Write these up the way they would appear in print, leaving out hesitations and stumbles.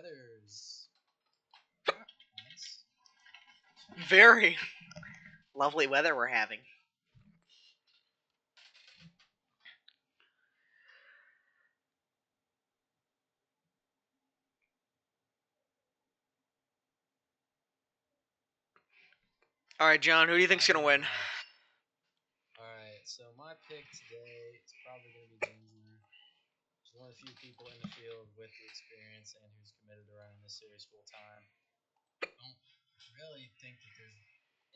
weather's nice. Very lovely weather we're having. All right, John, who do you think's going to win? Alright, so my pick today is probably going to be Ginger. She's one of the few people in the field with the experience and who's committed to running this series full time. I don't really think that there's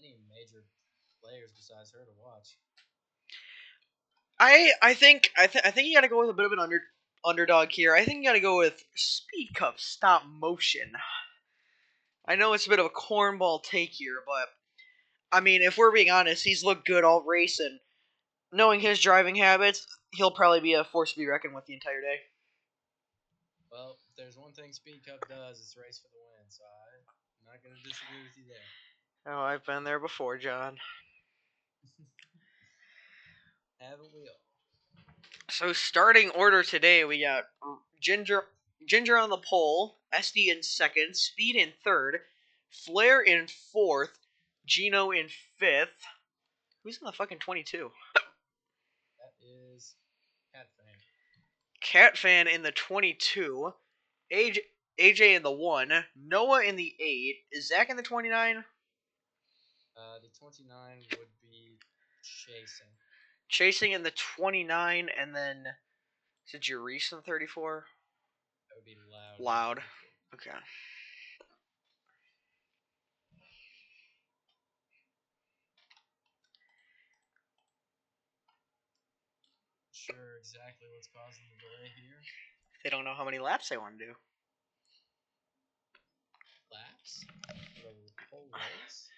any major players besides her to watch. I think you got to go with a bit of an underdog here. I think you got to go with Speed Cup Stop Motion. I know it's a bit of a cornball take here, but I mean, if we're being honest, he's looked good all race, and knowing his driving habits, he'll probably be a force to be reckoned with the entire day. Well, if there's one thing Speed Cup does, it's race for the win, so I'm not going to disagree with you there. Oh, I've been there before, John. Haven't we all? So starting order today, we got Ginger on the pole, SD in second, Speed in third, Flair in fourth, Gino in fifth. Who's in the fucking 22? That is Cat Fan. Cat Fan in the 22, AJ in the 1, Noah in the 8, is Zach in the 29? The 29 would be Chasing. Chasing in the 29, and then is it Reese in the 34? That would be Loud. Loud. Okay. Sure exactly what's causing the delay here. They don't know how many laps they want to do. Laps? For the whole race?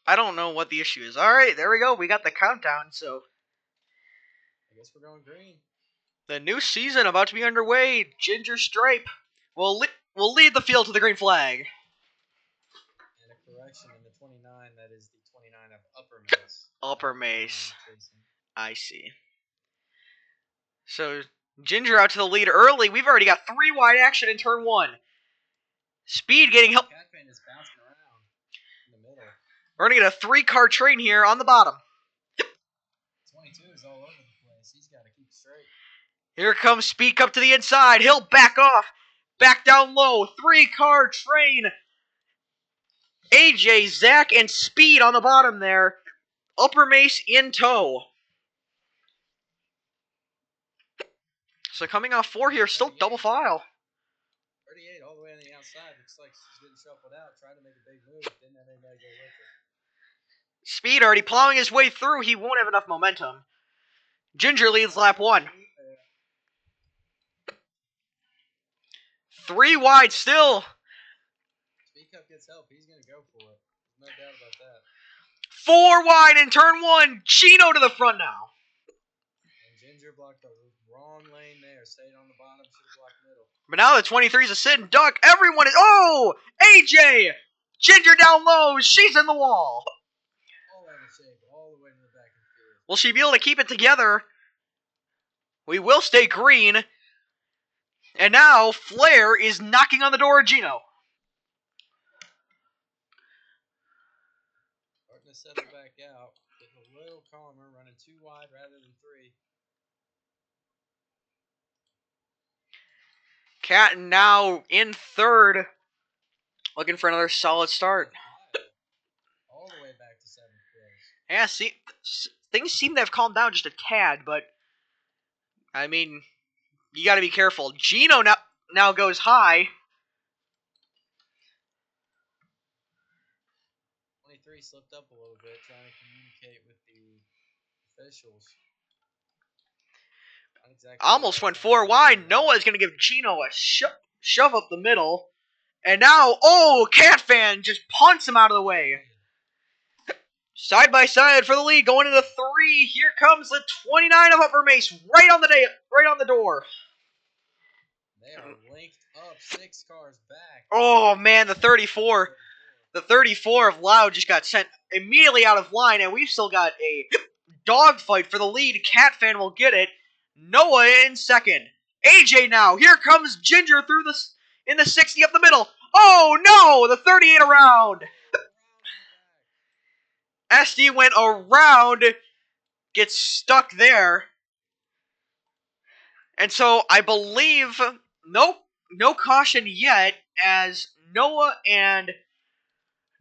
I don't know what the issue is. Alright, there we go. We got the countdown, so I guess we're going green. the new season about to be underway. Ginger Stripe will lead the field to the green flag. And a correction in the 29, that is the 29 of Upper Mace. Upper Mace. I see. So, Ginger out to the lead early. We've already got 3 wide action in turn 1. Speed getting help. Catfan is bouncing around in the middle. We're going to get a 3-car train here on the bottom. 22 is all over the place. He's got to keep straight. Here comes Speed Cup to the inside. He'll back off. Back down low. 3-car train. AJ, Zach, and Speed on the bottom there. Upper Mace in tow. So coming off 4 here, still double file. 38 all the way on the outside. Looks like she's getting shuffled out. Trying to make a big move. Didn't have anybody go with her. Speed already plowing his way through. He won't have enough momentum. Ginger leads lap 1. 3 wide still. Speed Cup gets help. He's going to go for it. No doubt about that. 4 wide in turn 1. Gino to the front now. And Ginger blocked the wrong lane there. Stayed on the bottom. Should have blocked middle. But now the 23's a sit and duck. Everyone is... Oh! AJ! Ginger down low. She's in the wall. All out of shape. All the way to the back of the field. Will she be able to keep it together? We will stay green. And now Flair is knocking on the door of Gino. Starting to settle back out. Getting a little calmer. Running 2 wide rather than 3. Catton now in third. Looking for another solid start. All the way back to 7th place. Yeah, see, things seem to have calmed down just a tad, but I mean, you got to be careful. Gino now goes high. 23 slipped up a little bit, trying to communicate with the officials. Not exactly Almost went 4 wide. Noah's going to give Gino a shove up the middle. And now, oh, Cat Fan just punts him out of the way. Side by side for the lead, going into 3. Here comes the 29 of Upper Mace, right on the door. They are linked up, 6 cars back. Oh man, the 34 of Loud just got sent immediately out of line, and we've still got a dogfight for the lead. Cat Fan will get it. Noah in second. AJ now. Here comes Ginger through in the 60 up the middle. Oh no, the 38 around. SD went around, gets stuck there. And so I believe no caution yet, as Noah and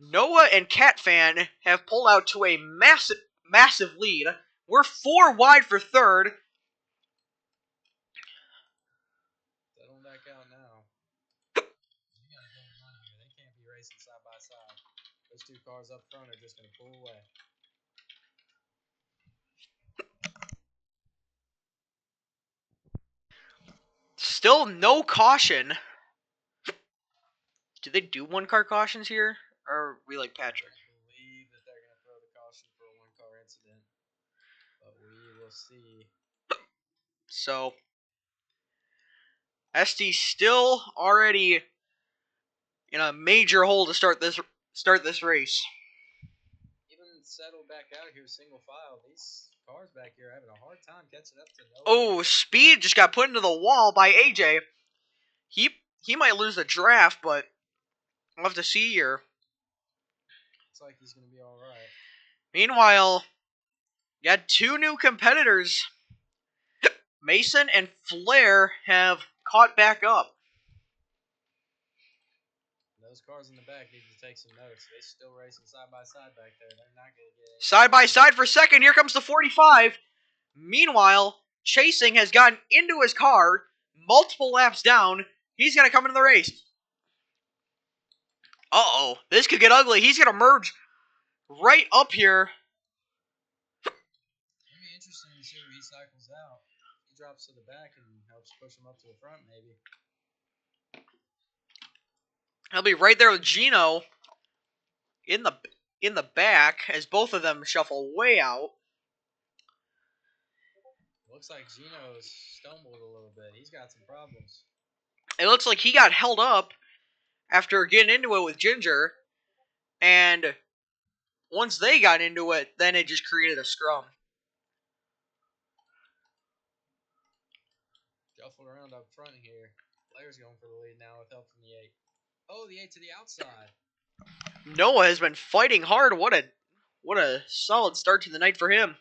Catfan have pulled out to a massive lead. We're 4 wide for third. Settle back out now. You gotta go running here. They can't be racing side by side. Those two cars up front are just gonna pull away. Still no caution. Do they do 1-car cautions here? Or are we like Patrick? I believe that they're going to throw the caution for a 1-car incident. But we will see. So, SD still already in a major hole to start this race. Even settled back out here, single file. These cars back here are having a hard time catching up to Noah. Oh, Speed just got put into the wall by AJ. He might lose the draft, but we'll have to see here. Looks like he's going to be all right. Meanwhile, you got 2 new competitors. Mason and Flair have caught back up. Those cars in the back need to take some notes. They're still racing side by side back there. They're not going to get any. Side by side for second. Here comes the 45. Meanwhile, Chasing has gotten into his car, multiple laps down. He's going to come into the race. Uh-oh. This could get ugly. He's going to merge right up here. It'll be interesting to see where he cycles out. He drops to the back and helps push him up to the front, maybe. He'll be right there with Gino in the back as both of them shuffle way out. Looks like Gino's stumbled a little bit. He's got some problems. It looks like he got held up after getting into it with Ginger, and once they got into it, then it just created a scrum. Shuffled around up front here. Flair's going for the lead now with help from the 8. Oh, the 8 to the outside. Noah has been fighting hard. What a solid start to the night for him.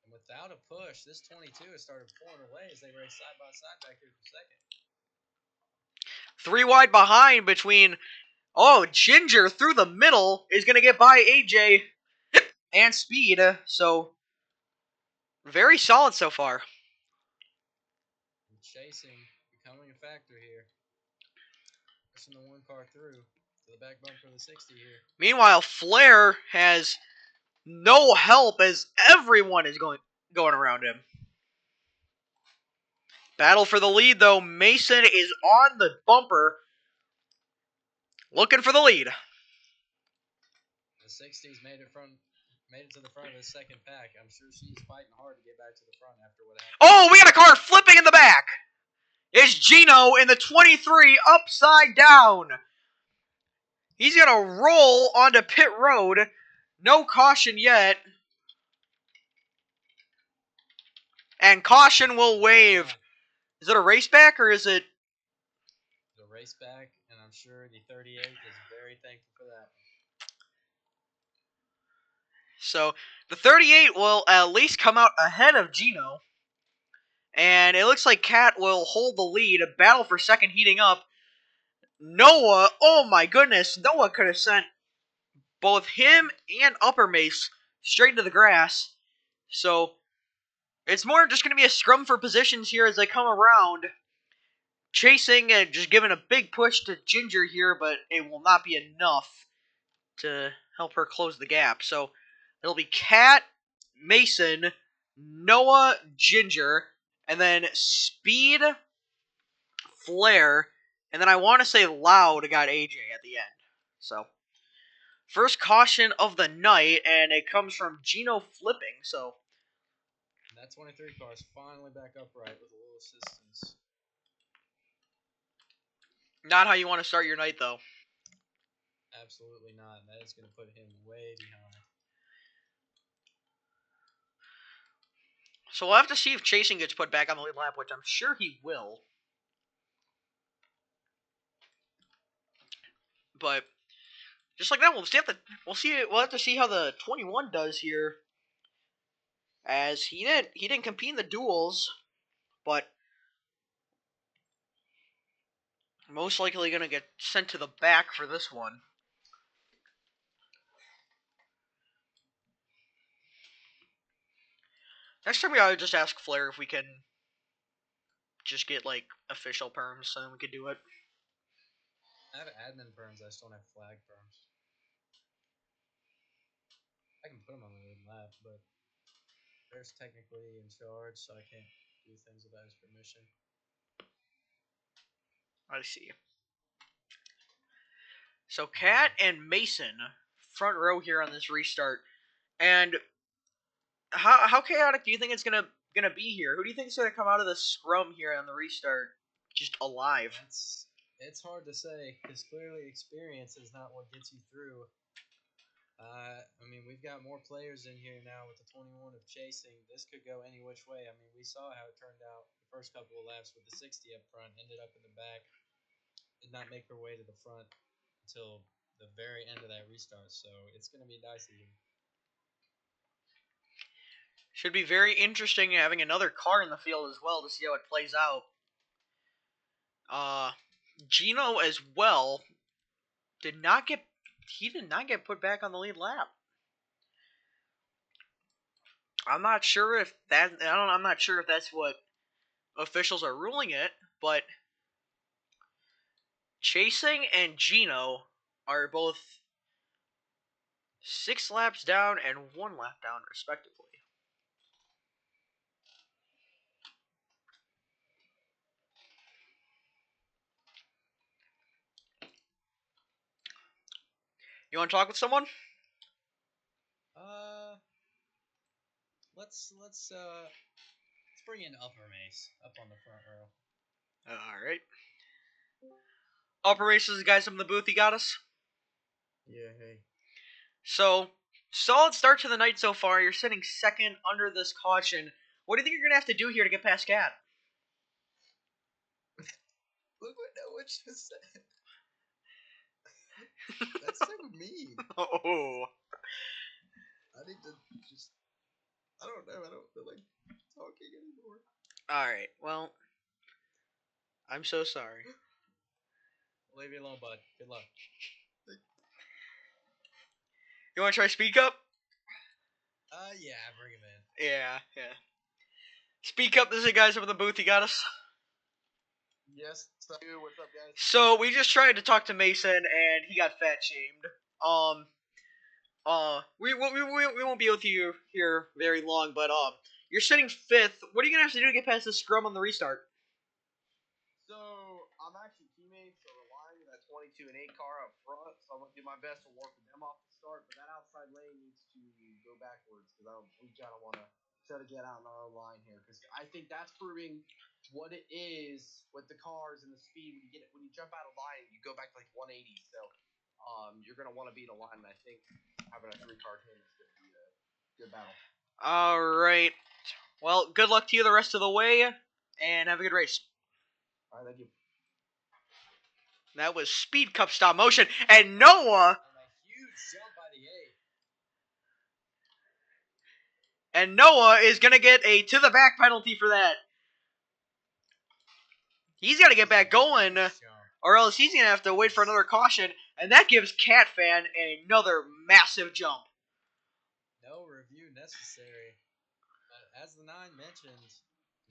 And without a push, this 22 has started pulling away as they race side by side back here for second. 3 wide behind between... Oh, Ginger through the middle is going to get by AJ and Speed. So, very solid so far. And Chasing becoming a factor here. Pushing the 1 car through to the back bumper of the 60 here. Meanwhile, Flair has no help as everyone is going around him. Battle for the lead, though. Mason is on the bumper, looking for the lead. The 60's made it to the front of the second pack. I'm sure she's fighting hard to get back to the front after what happened. Oh, we got a car flipping in the back. It's Gino in the 23 upside down. He's going to roll onto pit road. No caution yet. And caution will wave. Is it a race back or is it... The race back, and I'm sure the 38 is very thankful for that. So, the 38 will at least come out ahead of Gino. And it looks like Cat will hold the lead. A battle for second heating up. Noah, oh my goodness, Noah could have sent both him and Upper Mace straight into the grass. So, it's more just going to be a scrum for positions here as they come around. Chasing and just giving a big push to Ginger here, but it will not be enough to help her close the gap. So, it'll be Cat, Mason, Noah, Ginger, and then Speed, Flair, and then I want to say Loud got AJ at the end. So, first caution of the night, and it comes from Gino flipping. So, And that 23 car is finally back upright with a little assistance. not how you want to start your night, though. Absolutely not. And that is going to put him way behind. So we'll have to see if Chasing gets put back on the lead lap, which I'm sure he will. But just like that, we'll have to see how the 21 does here, as he didn't compete in the duels, but most likely gonna get sent to the back for this one. Next time we ought to just ask Flair if we can just get like official perms, and then we could do it. I have admin perms. I just don't have flag perms. I can put them on the lead lap, but Bear's technically in charge, so I can't do things without his permission. I see. So Cat and Mason, front row here on this restart. And how chaotic do you think it's gonna be here? Who do you think is gonna come out of the scrum here on the restart just alive? It's hard to say, because clearly experience is not what gets you through. I mean, we've got more players in here now with the 21 of Chasing. This could go any which way. I mean, we saw how it turned out the first couple of laps with the 60 up front, ended up in the back, did not make her way to the front until the very end of that restart. So it's going to be dicey here. Should be very interesting having another car in the field as well to see how it plays out. Gino as well did not get put back on the lead lap. I'm not sure if that's what officials are ruling it, but Chasing and Gino are both 6 laps down and 1 lap down, respectively. You want to talk with someone? Let's bring in Upper Mace up on the front row. All right. Upper Race is the guys up in the booth. You got us. Yeah. Hey. So solid start to the night so far. You're sitting second under this caution. What do you think you're gonna have to do here to get past Cat? Look what Noah just said. That's so mean. Oh. I need to just. I don't know. I don't feel like talking anymore. Alright, well. I'm so sorry. Leave me alone, bud. Good luck. You want to try Speak Up? Yeah, bring him in. Yeah. Speak Up, this is the guys up in the booth. You got us? Yes, dude. What's up, guys? So, we just tried to talk to Mason, and he got fat shamed. We won't be with you here very long, but, you're sitting 5th. What are you gonna have to do to get past this scrum on the restart? So, I'm actually teammates, so relying on that 22 and 8 car up front, so I'm going to do my best to work with them off the start, but that outside lane needs to go backwards, because we kind of want to try to get out in our own line here, because I think that's proving what it is with the cars and the speed. When you jump out of line, you go back to like 180, so you're going to want to be in a line, and I think having a 3-car team is going to be a good battle. Alright. Well, good luck to you the rest of the way, and have a good race. All right, thank you. That was Speed Cup stop motion, and Noah. And a huge jump by the 8. And Noah is gonna get a to the back penalty for that. He's got to get back going, or else he's gonna have to wait for another caution, and that gives Cat Fan another massive jump. No review necessary. As the 9 mentioned,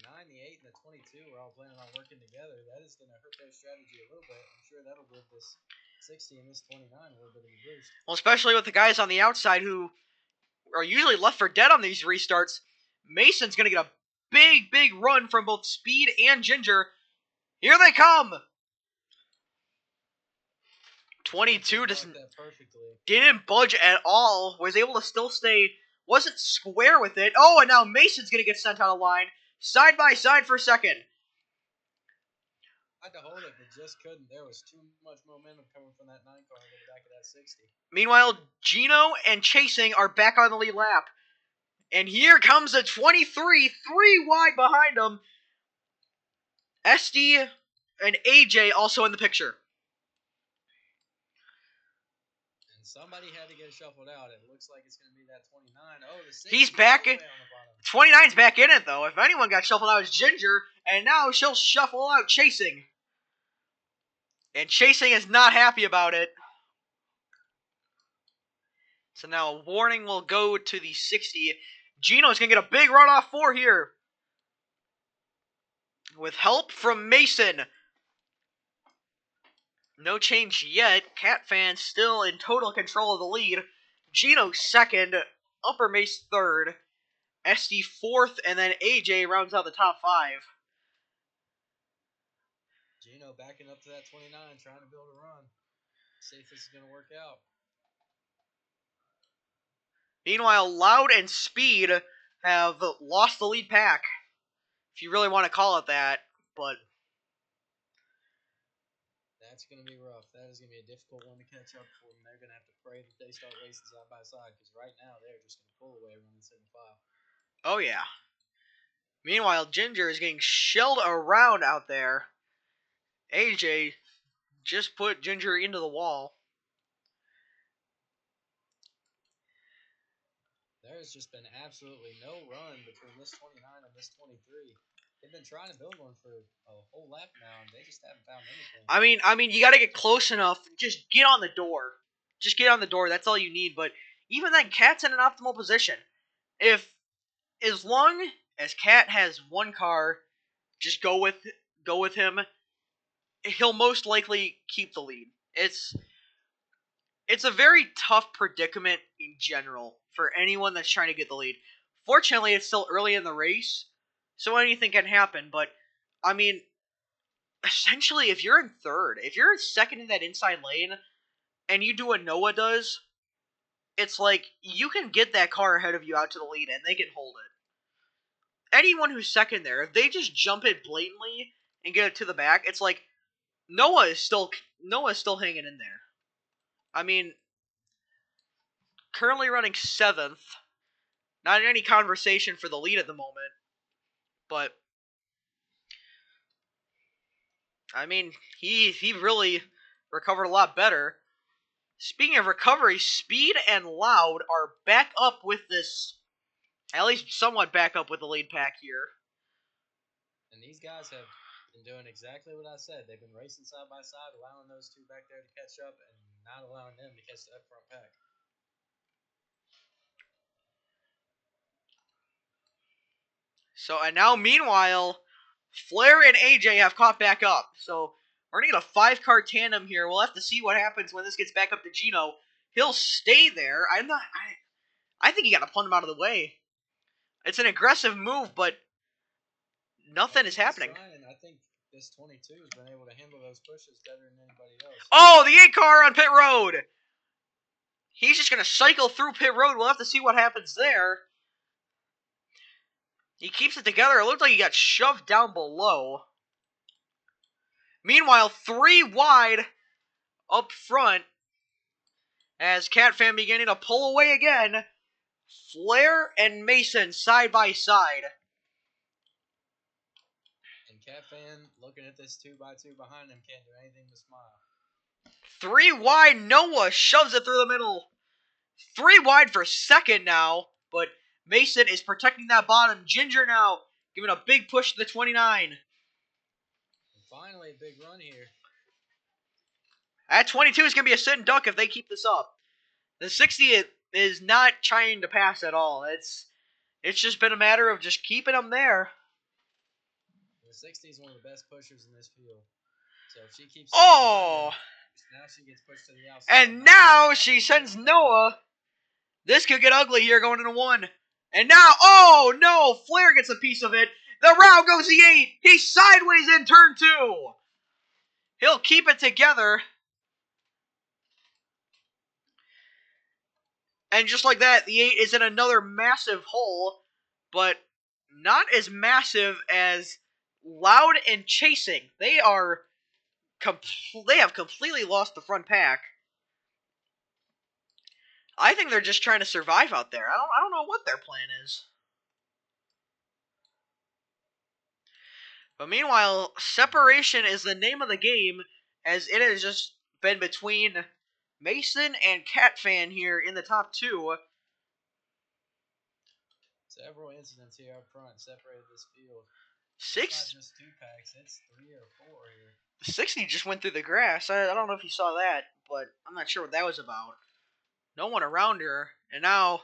9, the 8, and the 22 are all planning on working together. That is going to hurt their strategy a little bit. I'm sure that'll give this 60 and this 29 a little bit of a boost. Well, especially with the guys on the outside who are usually left for dead on these restarts. Mason's going to get a big run from both Speed and Ginger. Here they come! 22 didn't budge at all. Was able to still stay. Wasn't square with it. Oh, and now Mason's going to get sent out of line. Side by side for second. Tried to hold it, but just couldn't. There was too much momentum coming from that 9 car into the back of that 60. Meanwhile, Gino and Chasing are back on the lead lap. And here comes a 23, 3 wide behind him. SD and AJ also in the picture. And somebody had to get shuffled out. It looks like it's going to be that 29. Oh, the 60 He's back all in. the way on the bottom. 29's back in it, though. If anyone got shuffled out, it's Ginger. And now she'll shuffle out Chasing. And Chasing is not happy about it. So now a warning will go to the 60. Gino's going to get a big run off 4 here. With help from Mason. No change yet. Cat fans still in total control of the lead. Gino second. Upper Mace third. SD fourth. And then AJ rounds out the top 5. Gino backing up to that 29, trying to build a run. See if this is going to work out. Meanwhile, Loud and Speed have lost the lead pack. If you really want to call it that. But that's going to be rough. That is going to be a difficult one to catch up for them. They're going to have to pray that they start racing side by side, because right now they're just going to pull away running 7-5. oh yeah. Meanwhile, Ginger is getting shelled around out there. AJ just put Ginger into the wall. There's just been absolutely no run between this 29 and this 23. They've been trying to build one for a whole lap now, and they just haven't found anything. I mean, you got to get close enough. Just get on the door. Just get on the door. That's all you need. But even then, Cat's in an optimal position. As long as Cat has one car, just go with him. He'll most likely keep the lead. It's a very tough predicament in general for anyone that's trying to get the lead. Fortunately, it's still early in the race, so anything can happen. But I mean, essentially, if you're in third, if you're second in that inside lane, and you do what Noah does, it's like you can get that car ahead of you out to the lead, and they can hold it. Anyone who's second there, if they just jump it blatantly and get it to the back, it's like Noah is still hanging in there. I mean, currently running 7th. Not in any conversation for the lead at the moment. But I mean, he really recovered a lot better. Speaking of recovery, Speed and Loud are back up with this, at least somewhat back up with the lead pack here. And these guys have been doing exactly what I said. They've been racing side by side, allowing those two back there to catch up, and not allowing them to catch the up front pack. So, and now, meanwhile, Flair and AJ have caught back up. So, we're going to get a 5-car tandem here. We'll have to see what happens when this gets back up to Gino. He'll stay there. I think you got to punt him out of the way. It's an aggressive move, but nothing is happening. I think this 22 has been able to handle those pushes better than anybody else. Oh, the 8-car on pit road. He's just going to cycle through pit road. We'll have to see what happens there. He keeps it together. It looked like he got shoved down below. Meanwhile, 3 wide up front as Cat Fan beginning to pull away again. Flair and Mason side by side. And Cat Fan looking at this 2x2 behind him can't do anything but smile. 3 wide. Noah shoves it through the middle. 3 wide for second now, but Mason is protecting that bottom. Ginger now giving a big push to the 29. And finally, a big run here. At 22 is going to be a sit and duck if they keep this up. The 60 is not trying to pass at all. It's just been a matter of just keeping them there. The 60 is one of the best pushers in this field. So if she keeps... Oh! Now she gets pushed to the outside. And now she sends Noah. This could get ugly here going into 1. And now, oh no! Flair gets a piece of it. The round goes the 8. He's sideways in turn 2. He'll keep it together. And just like that, the 8 is in another massive hole, but not as massive as Loud and Chasing. They have completely lost the front pack. I think they're just trying to survive out there. I don't know what their plan is. But meanwhile, separation is the name of the game, as it has just been between Mason and Catfan here in the top two. Several incidents here up front separated this field. Six. It's not just 2 packs, it's 3 or 4 here. 60 just went through the grass. I don't know if you saw that, but I'm not sure what that was about. No one around her, and now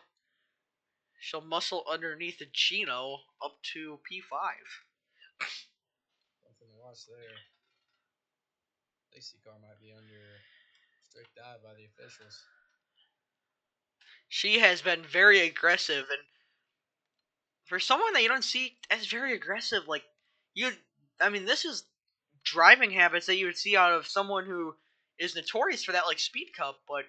she'll muscle underneath the Gino up to P5. Something to watch there. Safety car might be under strict eye by the officials. She has been very aggressive, and for someone that you don't see as very aggressive, like this is driving habits that you would see out of someone who is notorious for that, like Speed Cup, but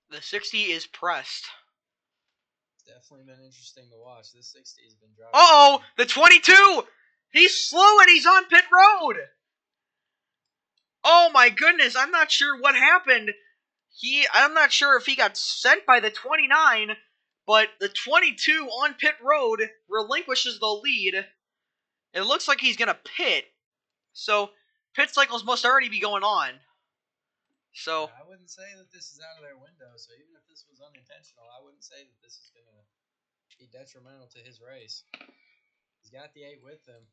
the 60 is pressed. It's definitely been interesting to watch. This 60 has been driving. Uh-oh! The 22! He's slow and he's on pit road! Oh my goodness, I'm not sure what happened. I'm not sure if he got sent by the 29, but the 22 on pit road relinquishes the lead. It looks like he's gonna pit. So, pit cycles must already be going on. So, I wouldn't say that this is out of their window, so even if this was unintentional, I wouldn't say that this is going to be detrimental to his race. He's got the 8 with him.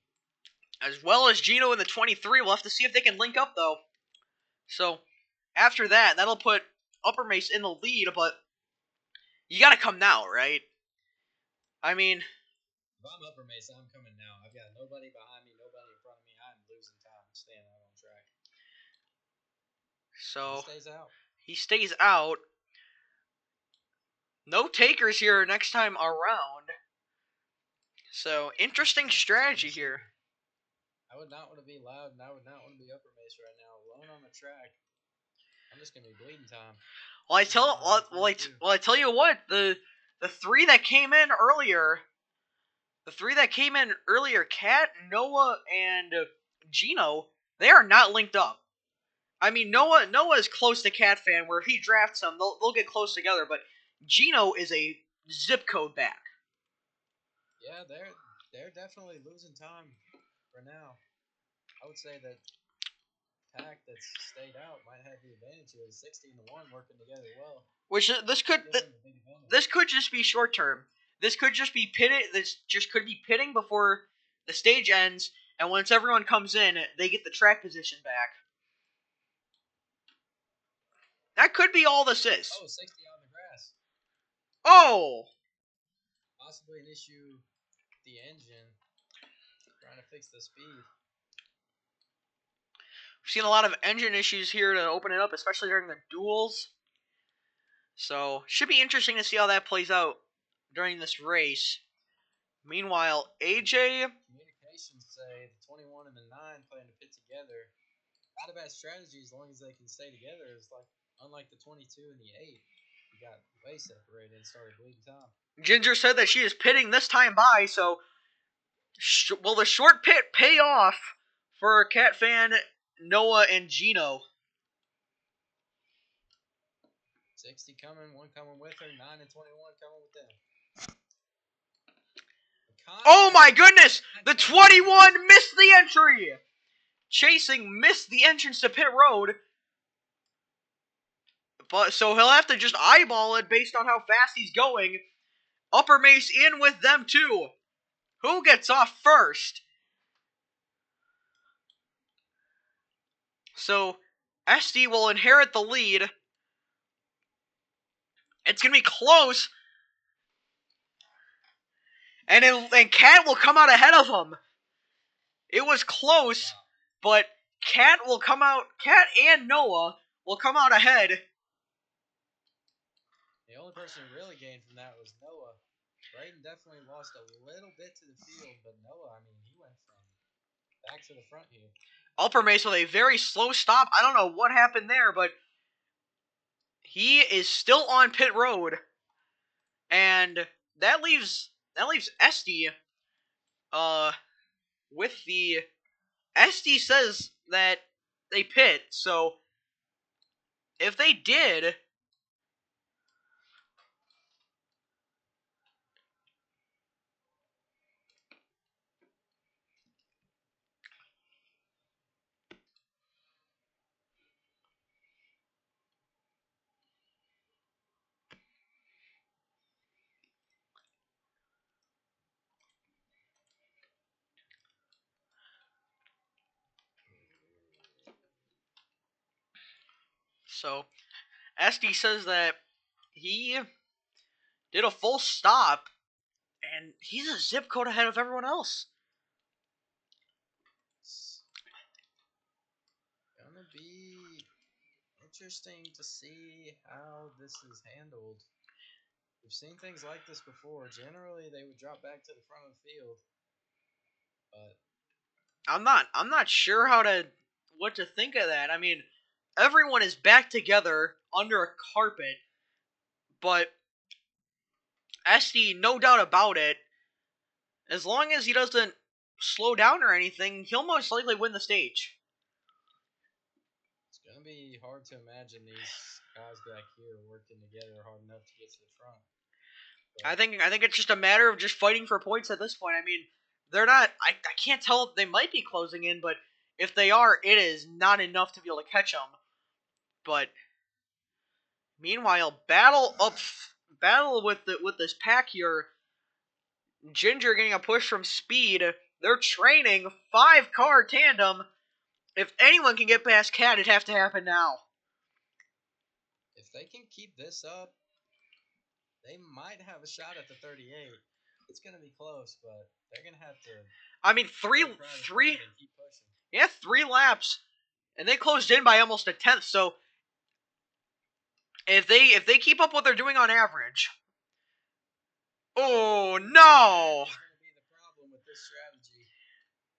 as well as Gino in the 23, we'll have to see if they can link up, though. So, after that, that'll put Upper Mace in the lead, but you gotta come now, right? I mean, if I'm Upper Mace, I'm coming now. I've got nobody behind me, nobody in front of me. I'm losing time staying out on track. So, he stays out. He stays out. No takers here next time around. So, interesting strategy here. I would not want to be loud, and I would not want to be Upper Mace right now, alone on the track. I'm just gonna be bleeding time. Well, I tell you what, the 3 that came in earlier, Kat, Noah, and Gino, they are not linked up. I mean, Noah is close to Catfan, where if he drafts them, they'll get close together, but Gino is a zip code back. Yeah, they're definitely losing time for now. I would say that pack that's stayed out might have the advantage here. 16-1 working together well. Which this could just be short term. This could just be pitted. This just could be pitting before the stage ends, and once everyone comes in, they get the track position back. That could be all this is. Oh, 60 on the grass. Oh! Possibly an issue with the engine. Trying to fix the speed. We've seen a lot of engine issues here to open it up, especially during the duels. So, should be interesting to see how that plays out during this race. Meanwhile, AJ... Communications say the 21 and the 9 plan to pit together. Not a bad strategy as long as they can stay together. It's like, unlike the 22 and the 8, you got way separated and started bleeding time. Ginger said that she is pitting this time by, so will the short pit pay off for Catfan, Noah, and Gino? 60 coming, 1 coming with her, 9 and 21 coming with them. Oh my goodness! The 21 missed the entry! Chasing missed the entrance to pit road. But so he'll have to just eyeball it based on how fast he's going. Upper Mace in with them too. Who gets off first? So SD will inherit the lead. It's gonna be close. And Cat will come out ahead of him. It was close, but Cat and Noah will come out ahead. The only person who really gained from that was Noah. Braden definitely lost a little bit to the field, but Noah, I mean, he went from back to the front here. Upper Mace with a very slow stop. I don't know what happened there, but he is still on pit road. And that leaves SD with the SD says that they pit, so if they did, so SD says that he did a full stop, and he's a zip code ahead of everyone else. It's gonna be interesting to see how this is handled. We've seen things like this before. Generally, they would drop back to the front of the field, but I'm not sure what to think of that. I mean, everyone is back together under a carpet, but SD, no doubt about it, as long as he doesn't slow down or anything, he'll most likely win the stage. it's gonna be hard to imagine these guys back here working together hard enough to get to the front. I think it's just a matter of just fighting for points at this point. I mean, they're not. I can't tell if they might be closing in, but if they are, it is not enough to be able to catch them. But meanwhile, battle with this pack here. Ginger getting a push from Speed. They're training 5-car tandem. If anyone can get past Cat, it'd have to happen now. If they can keep this up, they might have a shot at the 38. It's gonna be close, but they're gonna have to. I mean, three, and keep pushing. yeah, 3 laps, and they closed in by almost a tenth. So if they keep up what they're doing on average, oh no! That's gonna be the problem with this strategy.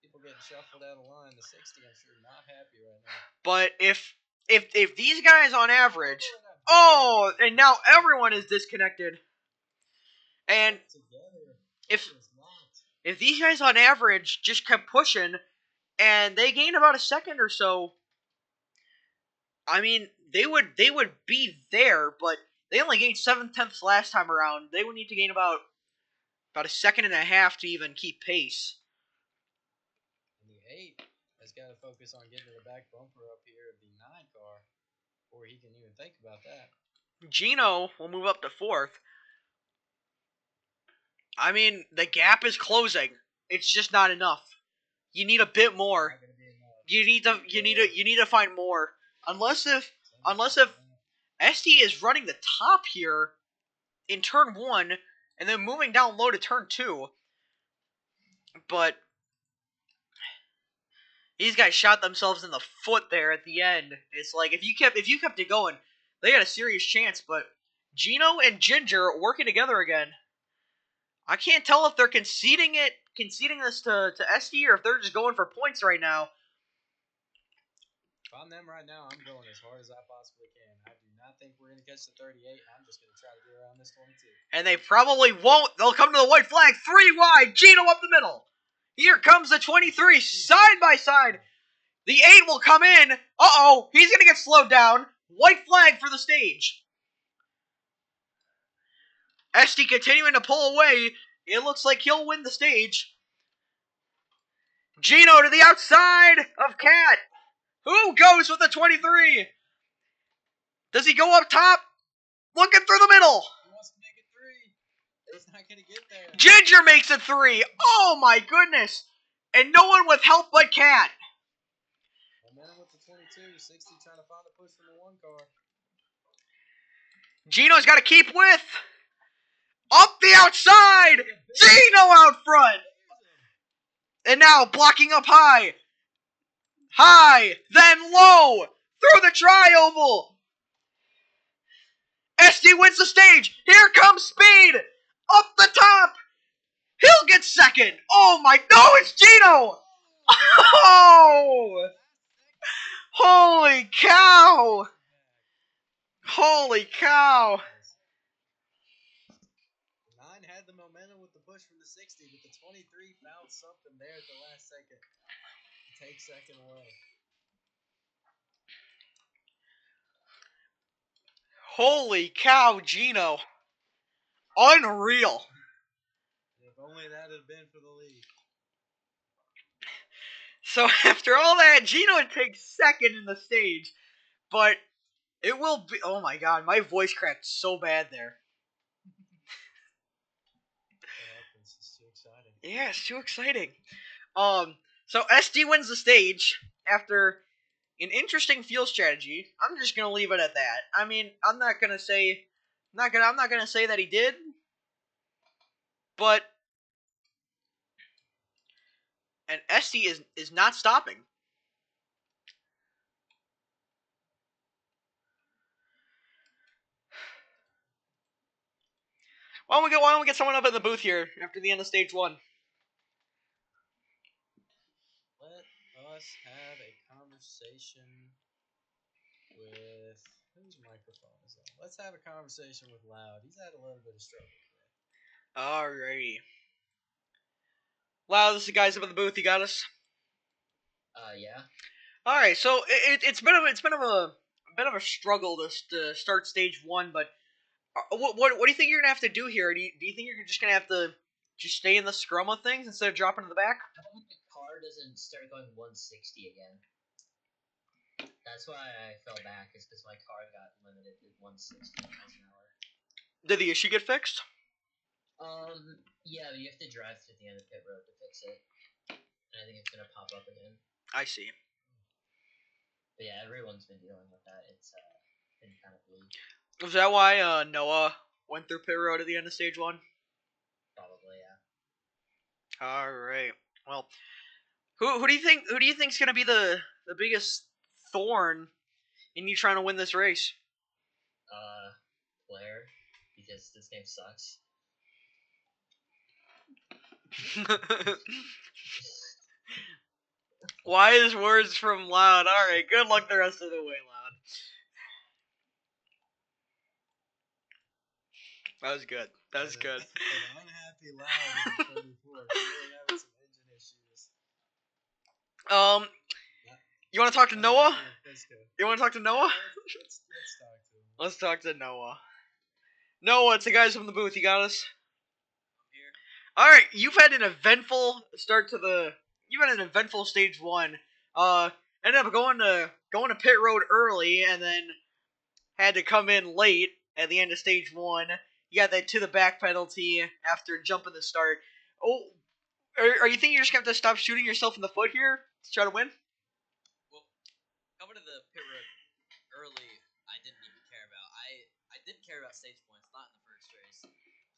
People getting shuffled out of line. The 60, I'm sure, not happy right now. But if these guys on average, oh, and now everyone is disconnected, and if these guys on average just kept pushing, and they gained about a second or so, I mean, they would be there, but they only gained 7/10 last time around. They would need to gain about a second and a half to even keep pace. And the 8 has got to focus on getting to the back bumper up here of the 9 car before he can even think about that. Gino will move up to 4th. I mean, the gap is closing. It's just not enough. You need a bit more. You need to find more. Unless if SD is running the top here in turn 1 and then moving down low to turn 2. But these guys shot themselves in the foot there at the end. It's like if you kept it going, they had a serious chance, but Gino and Ginger working together again. I can't tell if they're conceding this to SD or if they're just going for points right now. If I'm them right now, I'm going as hard as I possibly can. I do not think we're going to catch the 38. I'm just going to try to get around this 22. And they probably won't. They'll come to the white flag. 3 wide. Gino up the middle. Here comes the 23 side by side. The 8 will come in. Uh-oh. He's going to get slowed down. White flag for the stage. SD continuing to pull away. It looks like he'll win the stage. Gino to the outside of Cat. Who goes with the 23? Does he go up top? Looking through the middle. He wants to make it 3. He's not going to get there. Ginger makes it 3. Oh my goodness. And no one with help but Cat. Momentum with the 22. 60 trying to find a push from the 1 car. Gino's got to keep with. Up the outside. Gino out front. And now blocking up high. High, then low. Through the tri-oval. SD wins the stage. Here comes Speed. Up the top. He'll get second. Oh my, no, it's Gino. Oh. Holy cow. Holy cow. 9 had the momentum with the push from the 60, but the 23 found something there at the last second to take second away. Holy cow, Gino. Unreal. If only that had been for the lead. So after all that, Gino would take second in the stage, but it will be. Oh my god, my voice cracked so bad there. What happens? It's too exciting. Yeah, it's too exciting. So SD wins the stage after an interesting fuel strategy. I'm just gonna leave it at that. I mean, I'm not gonna say that he did, but and SD is not stopping. Why don't we get someone up in the booth here after the end of stage 1? Let us have a conversation with whose microphone is on. Let's have a conversation with Loud. He's had a little bit of struggle today. Alrighty. Wow, this is the guys up in the booth. You got us. Yeah. All right, so it's been a bit of a struggle to start stage 1, but what do you think you're gonna have to do here? Do you think you're just gonna have to just stay in the scrum of things instead of dropping to the back? I hope the car doesn't start going 160 again. That's why I fell back, is because my car got limited to 160 miles an hour. Did the issue get fixed? Yeah, you have to drive to the end of pit road to fix it. And I think it's gonna pop up again. I see. But yeah, everyone's been dealing with that. It's been kind of bleak. Was that why Noah went through pit road at the end of stage 1? Probably, yeah. All right. Well, who do you think's gonna be the biggest thorn in you trying to win this race? Blair, because this game sucks. Wise words from Loud. All right. Good luck the rest of the way, Loud. That was good. That was good. An unhappy Loud in 34. Really having some engine issues. You want to talk to Noah? You want to talk to Noah? Let's talk to him. Let's talk to Noah. Noah, it's the guys from the booth. You got us? I'm here. All right. You've had an eventful start to the. You've had an eventful stage 1. Ended up going to pit road early, and then had to come in late at the end of stage 1. You got that to the back penalty after jumping the start. Oh, are you thinking you're just gonna have to stop shooting yourself in the foot here to try to win? Well, coming to the pit road early, I didn't even care about. I didn't care about stage points, not in the first race.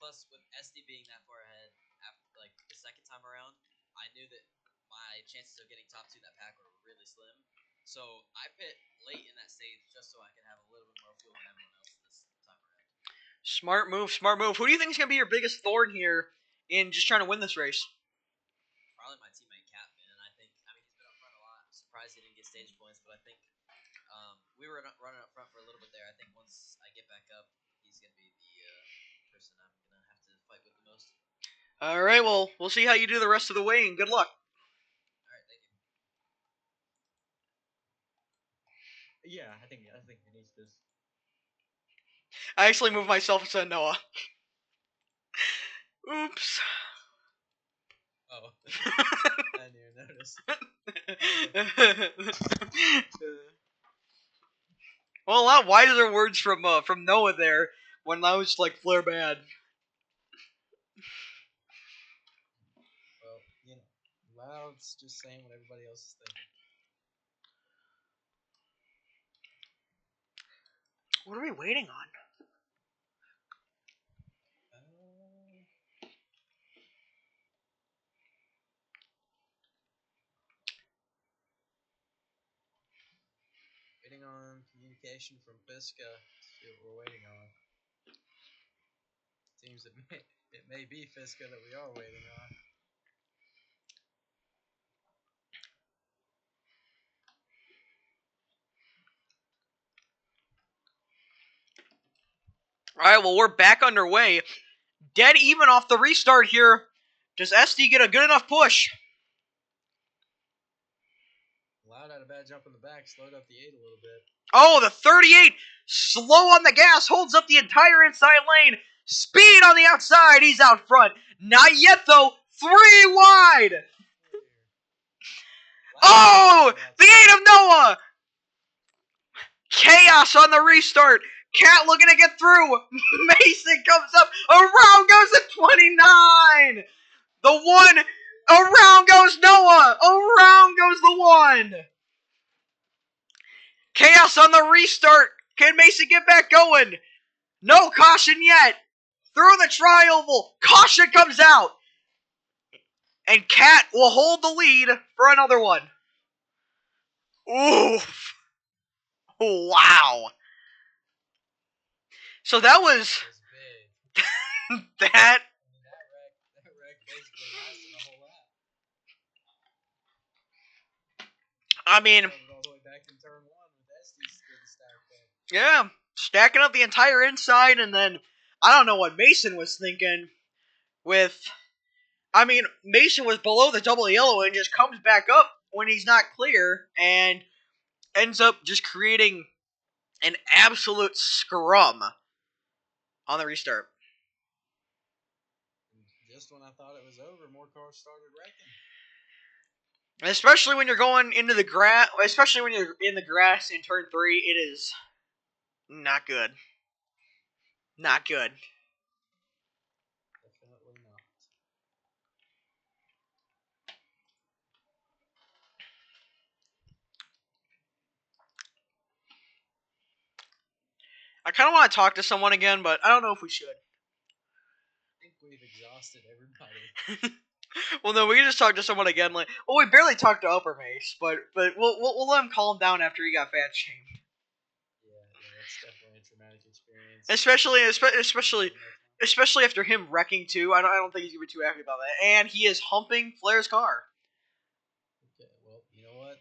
Plus, with SD being that far ahead after like the second time around, I knew that my chances of getting top 2 that pack were really slim. So I pit late in that stage just so I could have a little bit more fuel than everyone else this time around. Smart move, smart move. Who do you think is gonna be your biggest thorn here in just trying to win this race? Probably my teammate Cap, man. I mean, he's been up front a lot. I'm surprised he didn't get stage points, but I think we were running up front for a little bit there. I think once I get back up, he's gonna be the person I'm gonna have to fight with the most. All right, well, we'll see how you do the rest of the way, and good luck. All right, thank you. Yeah, I think he needs this. I actually moved myself instead of Noah. Oops. Oh. I didn't even notice. Well, a lot wiser words from Noah there when I was like flare bad. Well, you know, Loud's just saying what everybody else is thinking. What are we waiting on? Waiting on communication from FSCA. See what we're waiting on. Seems it may be FSCA that we are waiting on. All right, well, we're back underway. Dead even off the restart here. Does SD get a good enough push? Loud 5 had a bad jump in the back, slowed up the 8 a little bit. Oh, the 38, slow on the gas, holds up the entire inside lane. Speed on the outside, he's out front. Not yet, though. 3 wide. Oh, the 8 of Noah. Chaos on the restart. Cat looking to get through. Mason comes up. Around goes the 29. The 1. Around goes Noah. Around goes the 1. Chaos on the restart. Can Mason get back going? No caution yet. Through the tri-oval. Caution comes out. And Cat will hold the lead for another one. Oof. Wow. So that was big. that. That wreck basically lasted a whole lap. I mean, All the way back in turn 1 with Estes getting stacked up. yeah, stacking up the entire inside, and then I don't know what Mason was thinking with. I mean, Mason was below the double yellow and just comes back up when he's not clear and ends up just creating an absolute scrum on the restart. Just when I thought it was over, more cars started wrecking. Especially when you're going into the grass, especially when you're in the grass in turn 3, it is not good. Not good. Definitely not. I kind of want to talk to someone again, but I don't know if we should. I think we've exhausted everybody. Well, no, we can just talk to someone again. Like, well, we barely talked to Upper Mace, but we'll let him calm down after he got fat shamed. Yeah, that's definitely a traumatic experience. Especially after him wrecking too. I don't think he's gonna be too happy about that. And he is humping Flair's car. Okay, well, you know what?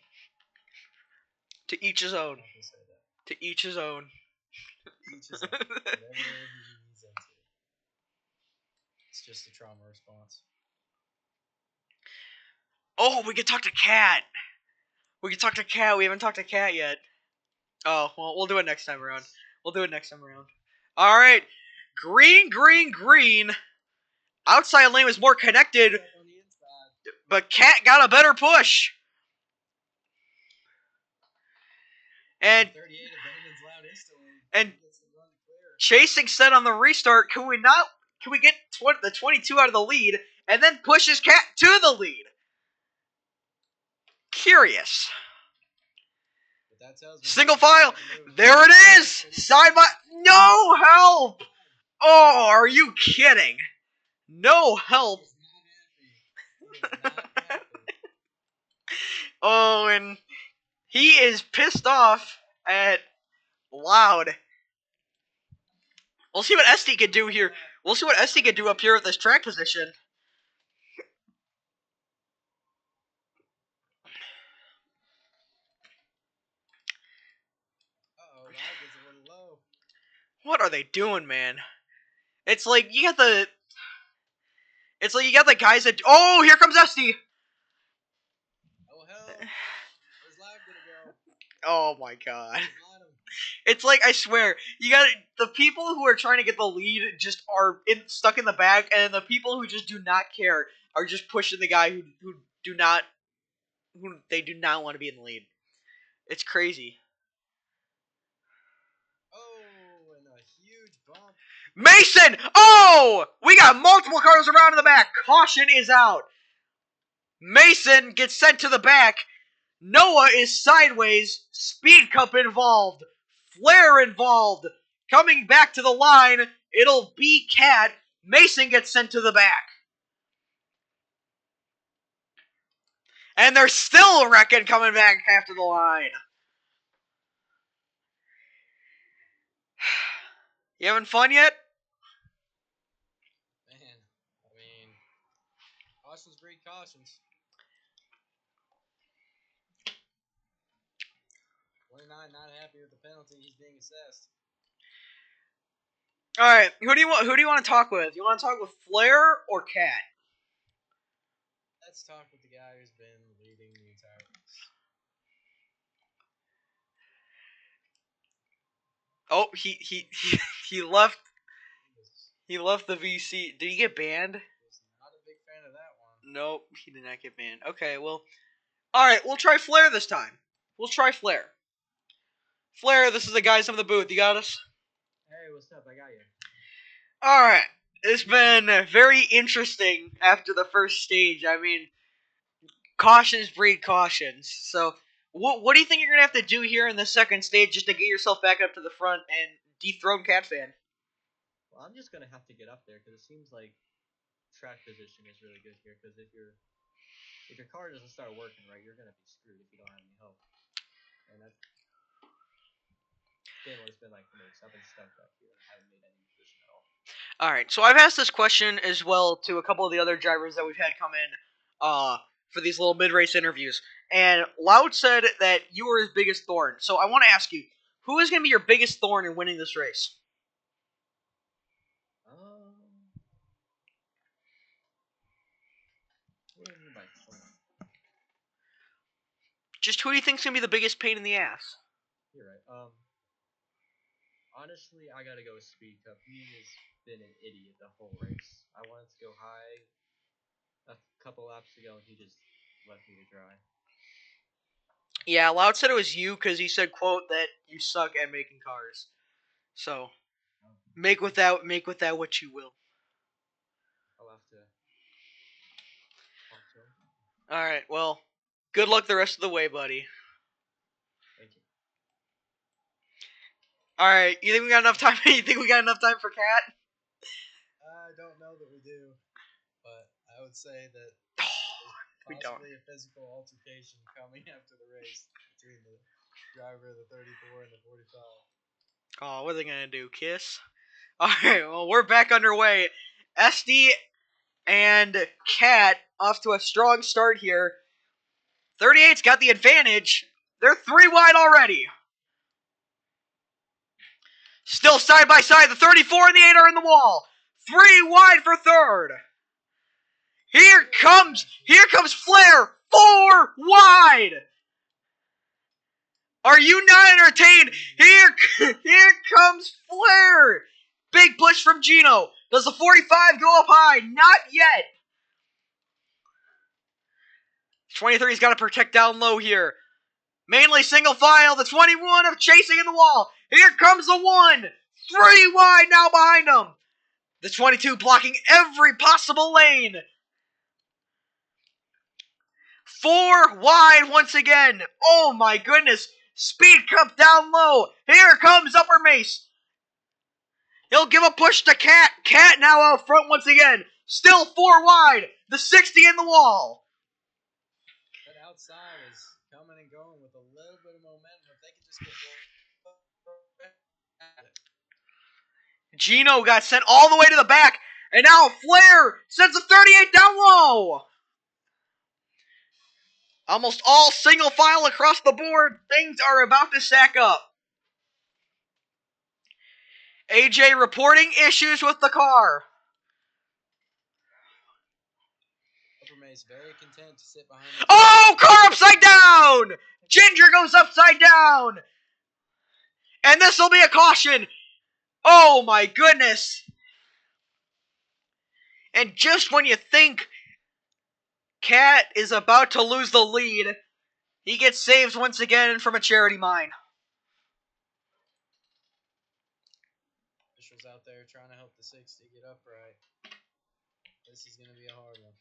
To each his own. I can say that. To each his own. Each his own. Whatever he's into. It's just a trauma response. Oh, we could talk to Cat. We haven't talked to Cat yet. Oh, well, we'll do it next time around. Alright. Green. Outside lane was more connected, but Cat got a better push. And 38 abandons loud instantly. and chasing set on the restart. Can we get the 22 out of the lead and then pushes Cat to the lead? Curious. But that tells me Single file. There it is. Side by. No help. Oh, are you kidding? No help. He is not happy. Oh, and he is pissed off at Loud. We'll see what SD can do here. We'll see what SD can do up here with this track position. Uh-oh, Loud gets a little low. What are they doing, man? It's like you got the guys that. Oh, here comes SD. Oh, hell. Where's Loud gonna go? Oh my god. Behind him. It's like, I swear, you got the people who are trying to get the lead just are stuck in the back, and the people who just do not care are just pushing the guy who do not want to be in the lead. It's crazy. Oh, and a huge bump. Mason! Oh! We got multiple cars around in the back. Caution is out. Mason gets sent to the back. Noah is sideways. Speed Cup involved. Flair involved. Coming back to the line, it'll be Cat. Mason gets sent to the back. And they're still wrecking coming back after the line. You having fun yet? Man, I mean, cautions breed cautions. 29 not happy with the penalty he's being assessed. All right, who do you want to talk with? You want to talk with Flair or Cat? Let's talk with the guy who's been leading the entire race. Oh, he left. Was, He left the VC. Did he get banned? was not a big fan of that one. Nope, he did not get banned. Okay, well, all right, we'll try Flair this time. We'll try Flair. Flair, this is the guys in the booth. You got us? Hey, what's up? I got you. All right. It's been very interesting after the first stage. I mean, cautions breed cautions. So, what do you think you're gonna have to do here in the second stage just to get yourself back up to the front and dethrone Catfan? Well, I'm just gonna have to get up there because it seems like track position is really good here. Because if your car doesn't start working right, you're gonna be screwed if you don't have any help. And that's been what it's been like for me. So I've been stuck up here and haven't made any position at all. All right. So I've asked this question as well to a couple of the other drivers that we've had come in, for these little mid-race interviews, and Loud said that you were his biggest thorn. So I want to ask you, who is gonna be your biggest thorn in winning this race? What do you mean by thorn? Just who do you think's gonna be the biggest pain in the ass? You're right. Honestly, I gotta go with Speed Cup. He has been an idiot the whole race. I wanted to go high a couple laps ago, and he just left me to dry. Yeah, Loud said it was you because he said, "quote that you suck at making cars." So make with that what you will. I'll have to talk to him. All right. Well, good luck the rest of the way, buddy. Thank you. All right. You think we got enough time? You think we got enough time for Cat? I don't know that we do, but I would say that We there's don't. possibly a physical altercation coming after the race between the driver of the 34 and the 45. Oh, what are they gonna do? Kiss? All right. Well, we're back underway. SD and Cat off to a strong start here. 38's got the advantage. They're 3 wide already. Still side by side. The 34 and the 8 are in the wall. 3 wide for third. Here comes Flair. 4 wide. Are you not entertained? Here comes Flair. Big push from Gino. Does the 45 go up high? Not yet. 23's got to protect down low here. Mainly single file. The 21 of chasing in the wall. Here comes the 1. 3 wide now behind him. The 22 blocking every possible lane. 4 wide once again. Oh my goodness. Speed Cup down low. Here comes Upper Mace. He'll give a push to Cat. Cat now out front once again. Still 4 wide. The 60 in the wall. That outside is coming and going with a little bit of momentum. If they can just get Gino got sent all the way to the back. And now Flair sends a 38 down low. Almost all single file across the board. Things are about to sack up. AJ reporting issues with the car. Upper Mace very content to sit behind. Oh, car upside down! Ginger goes upside down. And this will be a caution. Oh my goodness. And just when you think Cat is about to lose the lead, he gets saved once again from a charity mine. Officials out there trying to help the 60 get upright. This is going to be a hard one.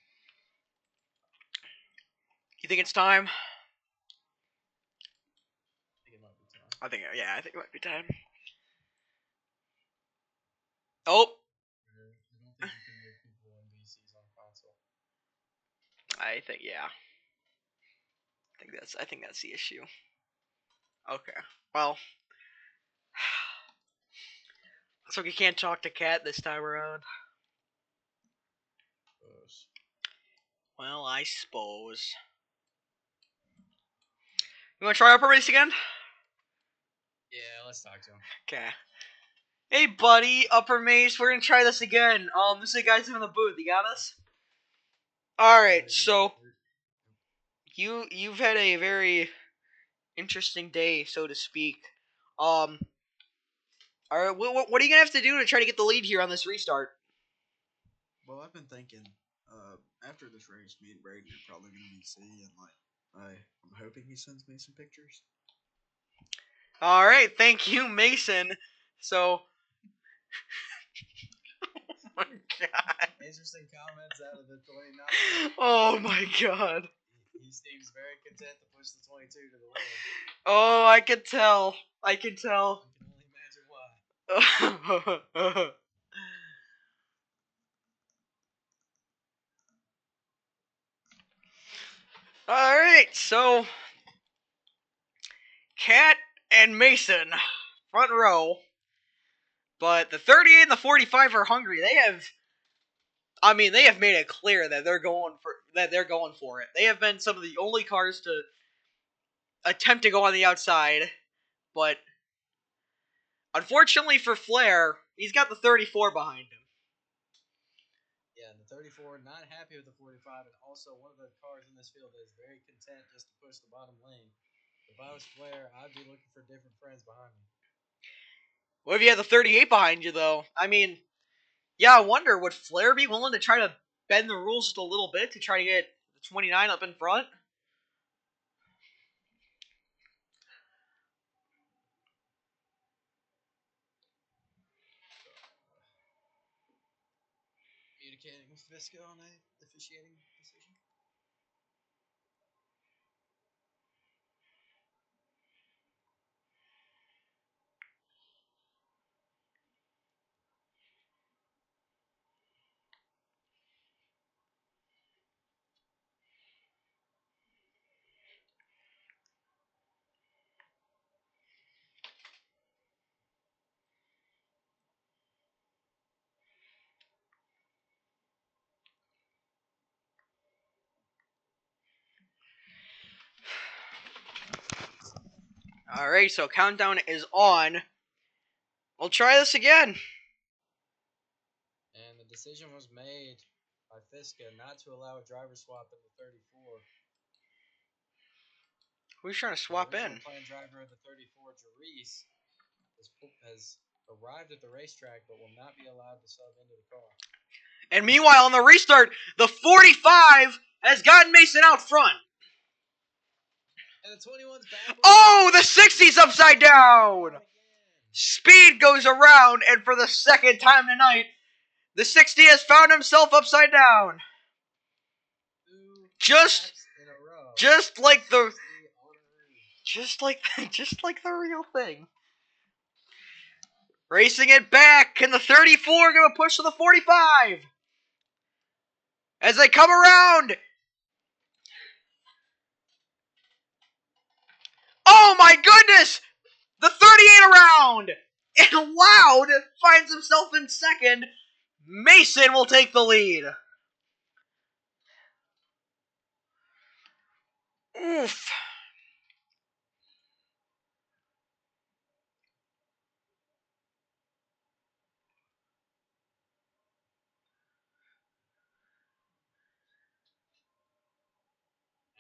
You think it's time? I think it might be time. I think it might be time. Oh, I don't think you can move people in VCs on console. I think that's the issue. Okay. Well, so we can't talk to Cat this time around. Well, I suppose. You want to try Upper Race again? Yeah, let's talk to him. Okay. Hey, buddy, Upper Mace, we're gonna try this again. This is the guys in the booth. You got us? All right. So you've had a very interesting day, so to speak. All right, what are you gonna have to do to try to get the lead here on this restart? Well, I've been thinking, after this race, me and Braden are probably going to be seeing, I'm hoping he sends me some pictures. All right, thank you, Mason. So, oh my god. Interesting comments out of the 29. Oh my god. He seems very content to push the 22 to the lead. Oh, I can tell. I can tell. I can only imagine why. All right, so Cat and Mason, front row. But the 38 and the 45 are hungry. They have made it clear that they're going for it. They have been some of the only cars to attempt to go on the outside, but unfortunately for Flair, he's got the 34 behind him. Yeah, and the 34 not happy with the 45, and also one of the cars in this field that is very content just to push the bottom lane. If I was Flair, I'd be looking for different friends behind me. What if you had the 38 behind you, though? I mean, yeah, I wonder, would Flair be willing to try to bend the rules just a little bit to try to get the 29 up in front? Communicating with Visca on a officiating decision. Alright, so countdown is on. We'll try this again. And the decision was made by Visca not to allow a driver swap in the 34. Who's trying to swap in? Playing driver of the 34, Reese, has arrived at the racetrack but will not be allowed to sub into the car. And meanwhile, on the restart, the 45 has gotten Mason out front. And the 21's back. Oh, the 60's upside down. Speed goes around, and for the second time tonight, the 60 has found himself upside down. Just like the real thing. Racing it back, can the 34 gonna push to the 45? As they come around. Oh my goodness! The 38 around! And Loud finds himself in second. Mason will take the lead. Oof.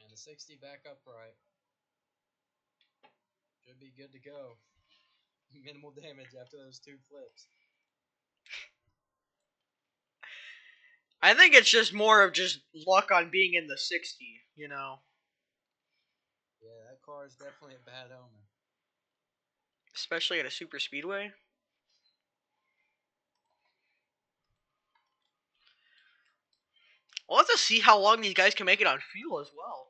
And the 60 back upright. Should be good to go. Minimal damage after those two flips. I think it's just more of just luck on being in the 60, you know. Yeah, that car is definitely a bad omen. Especially at a super speedway. We'll have to see how long these guys can make it on fuel as well.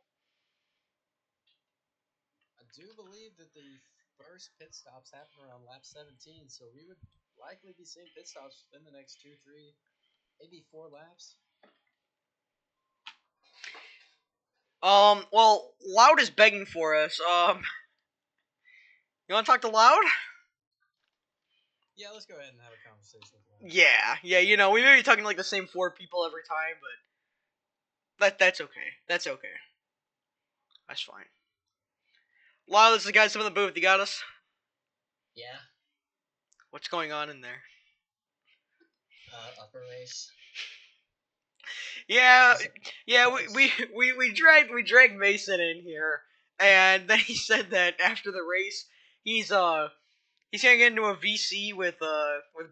I do believe that the first pit stops happen around lap 17, so we would likely be seeing pit stops within the next 2, 3, maybe 4 laps. Well, Loud is begging for us. You want to talk to Loud? Yeah, let's go ahead and have a conversation with Loud. Yeah, you know, we may be talking like the same 4 people every time, but that's okay. That's okay. That's fine. Loud, this is the guys from the booth. You got us? Yeah. What's going on in there? Upper race. Yeah, we dragged Mason in here, and then he said that after the race, he's He's gonna get into a VC with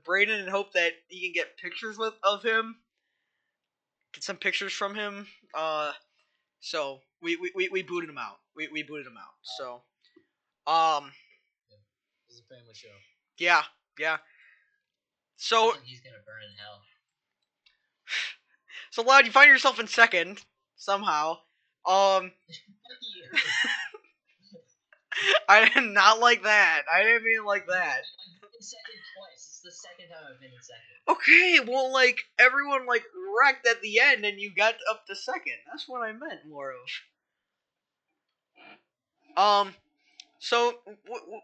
Braden and hope that he can get pictures of him. Get some pictures from him. So we booted him out. We booted him out. So This is a family show. yeah. So Sounds like he's gonna burn in hell. so Loud, you find yourself in second somehow. Fuck you. I did not like that. I didn't mean like that. I've been in second twice. It's the second time I've been in second. Okay, well, like, everyone, like, wrecked at the end and you got up to second. That's what I meant more of. So,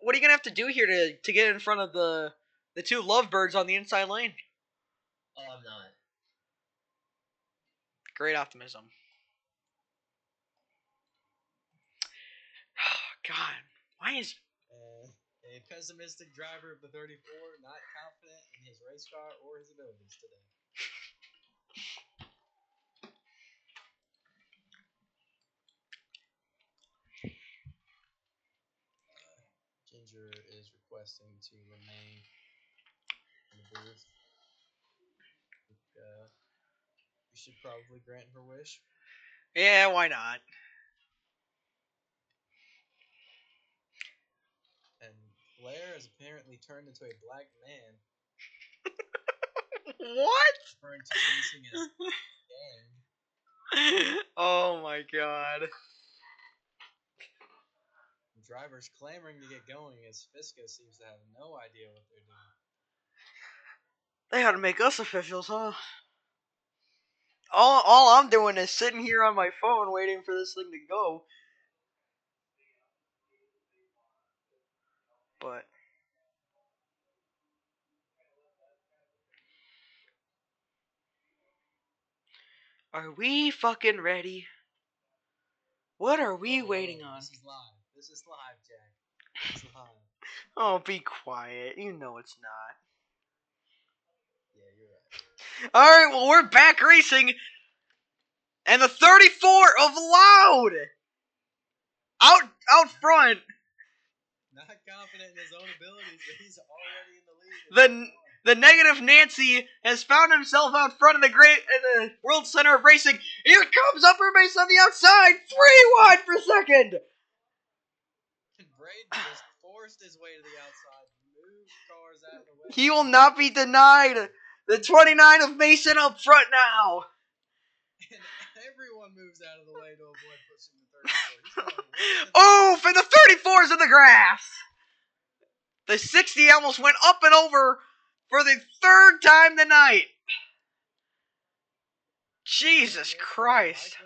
what are you gonna have to do here to get in front of the two lovebirds on the inside lane? Oh, I'm not. Great optimism. God, why is... A pessimistic driver of the 34, not confident in his race car or his abilities today. Ginger is requesting to remain in the booth. We should probably grant her wish. Yeah, why not? And Blair has apparently turned into a black man, What? referring to chasing his gang. Oh my god. Drivers clamoring to get going as FSCA seems to have no idea what they're doing. They had to make us officials, huh? All I'm doing is sitting here on my phone waiting for this thing to go. But are we fucking ready? What are we waiting on? This is live, Jack. This is live. Oh, be quiet. You know it's not. Yeah, you're right. Alright, well, we're back racing. And the 34 of Loud! Out front. Not confident in his own abilities, but he's already in the lead. The negative Nancy has found himself out front in the World Center of Racing. Here comes Upper Base on the outside. 3 wide for second. And Braden just forced his way to the outside. Moved cars out of the way. He will not be denied. The 29 of Mason up front now. And everyone moves out of the way to avoid pushing the 34. Oh, for the 34s in the grass. The 60 almost went up and over for the third time tonight. Jesus Christ.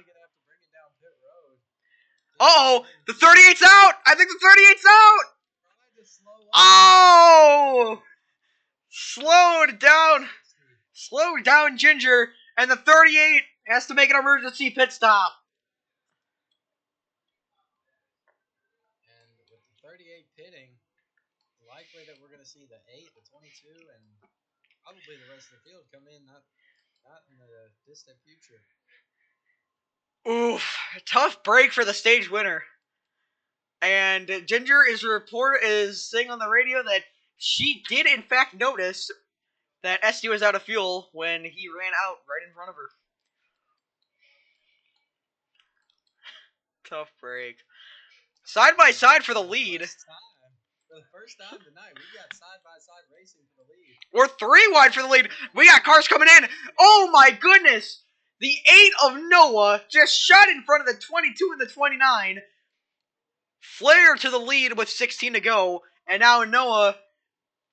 Uh-oh, the 38's out. I think the 38's out. Oh, slowed down Ginger, and the 38 has to make an emergency pit stop. And with the 38 pitting, likely that we're going to see the 8, the 22, and probably the rest of the field come in, not in the distant future. Oof, tough break for the stage winner. And Ginger is saying on the radio that she did in fact notice that SD was out of fuel when he ran out right in front of her. Tough break. Side by side for the lead. For the first time tonight, we got side-by-side racing for the lead. We're 3 wide for the lead. We got cars coming in. Oh my goodness. The 8 of Noah just shot in front of the 22 and the 29. Flair to the lead with 16 to go. And now Noah,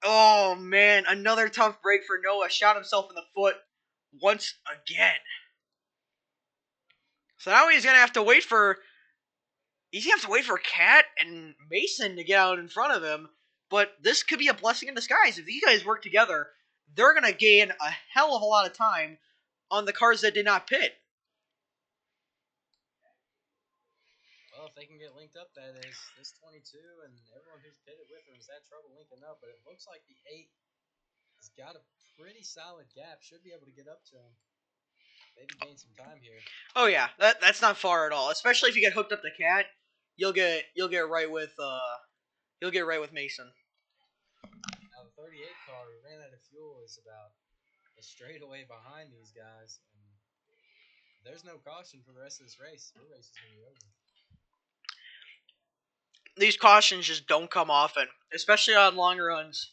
oh man, another tough break for Noah. Shot himself in the foot once again. So now he's going to have to wait for Kat and Mason to get out in front of him. But this could be a blessing in disguise. If these guys work together, they're going to gain a hell of a lot of time on the cars that did not pit. Well, if they can get linked up, that is, this 22 and everyone who's pitted with them has had trouble linking up. But it looks like the 8 has got a pretty solid gap. Should be able to get up to him. Maybe gain some time here. Oh yeah, that's not far at all. Especially if you get hooked up to Cat, you'll get right with Mason. 38 car who ran out of fuel is about a straightaway behind these guys. And there's no caution for the rest of this race. Your race is going to be over. These cautions just don't come often, especially on long runs.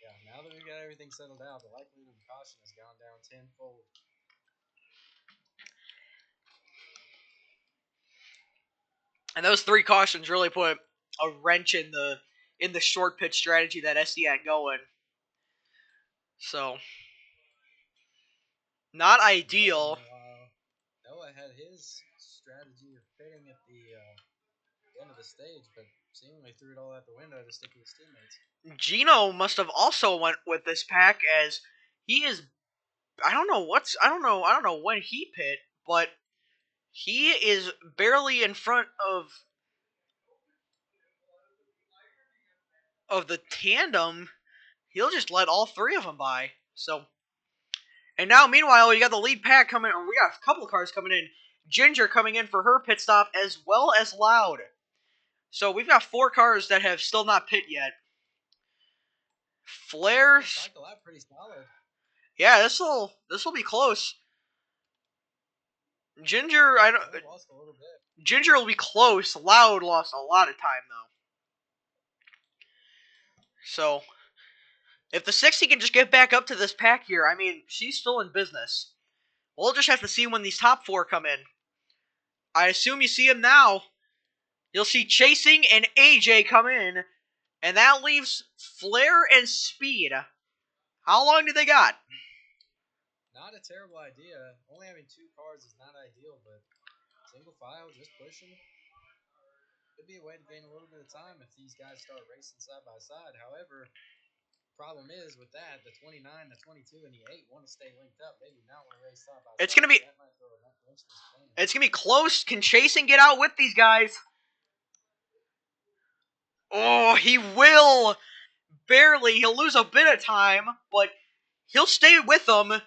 Yeah, now that we've got everything settled out, the likelihood of caution has gone down tenfold. And those 3 cautions really put a wrench in the short pitch strategy that SD had going. So, not ideal. Meanwhile, Noah had his strategy of pitting at the end of the stage, but seemingly threw it all out the window to stick with his teammates. Gino must have also went with this pack, as he is. I don't know when he pit, but he is barely in front of the tandem. He'll just let all 3 of them by. So, and now meanwhile you got the lead pack coming. Or we got a couple of cars coming in. Ginger coming in for her pit stop, as well as Loud. So we've got 4 cars that have still not pit yet. Flair, Cycle out pretty solid. yeah, this will be close. Ginger, I don't. Lost a little bit. Ginger will be close. Loud lost a lot of time though. So, if the 60 can just get back up to this pack here, I mean, she's still in business. We'll just have to see when these top 4 come in. I assume you see them now. You'll see Chasing and AJ come in, and that leaves Flair and Speed. How long do they got? Not a terrible idea. Only having 2 cars is not ideal, but single file, just pushing. Could be a way to gain a little bit of time if these guys start racing side by side. However, problem is with that, the 29, the 22, and the 8 want to stay linked up. They do not want to race side by side. It's gonna be. That might throw a wrench in this plan. It's gonna be close. Can Chasing get out with these guys? Oh, he will. Barely. He'll lose a bit of time, but he'll stay with them.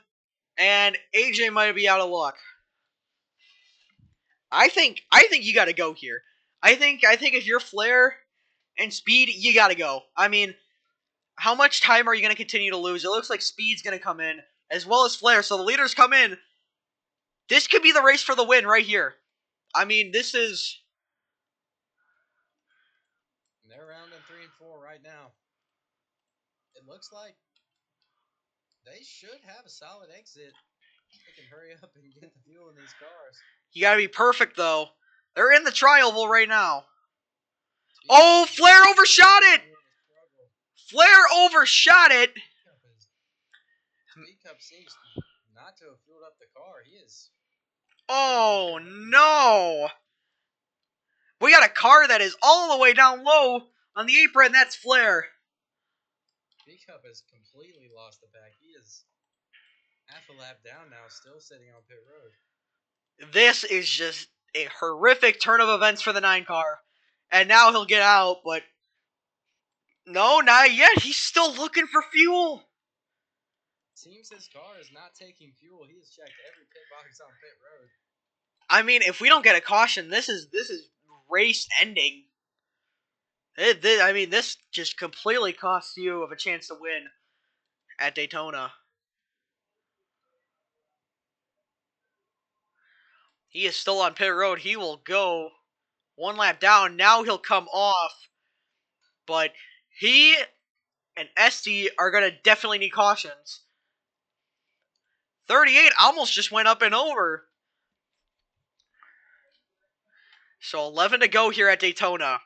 And AJ might be out of luck. I think you got to go here. I think if you're Flair and Speed, you got to go. I mean, how much time are you going to continue to lose? It looks like Speed's going to come in as well as Flair. So the leaders come in. This could be the race for the win right here. I mean, this is. They're around in 3 and 4 right now. It looks like they should have a solid exit. They can hurry up and get the fuel in these cars. You got to be perfect though. They're in the trial right now. Oh, Flair overshot it! Flair overshot it! Speed Cup seems not to have fueled up the car. He is. Oh, no! We got a car that is all the way down low on the apron. That's Flair. Speed Cup has completely lost the pack. He is half a lap down now, still sitting on pit road. This is just a horrific turn of events for the 9 car. And now he'll get out, but no, not yet. He's still looking for fuel. Seems his car is not taking fuel. He has checked every pit box on pit road. I mean, if we don't get a caution, this is race ending. I mean, this just completely costs you of a chance to win at Daytona. He is still on pit road. He will go 1 lap down. Now he'll come off. But he and SD are going to definitely need cautions. 38 almost just went up and over. So 11 to go here at Daytona.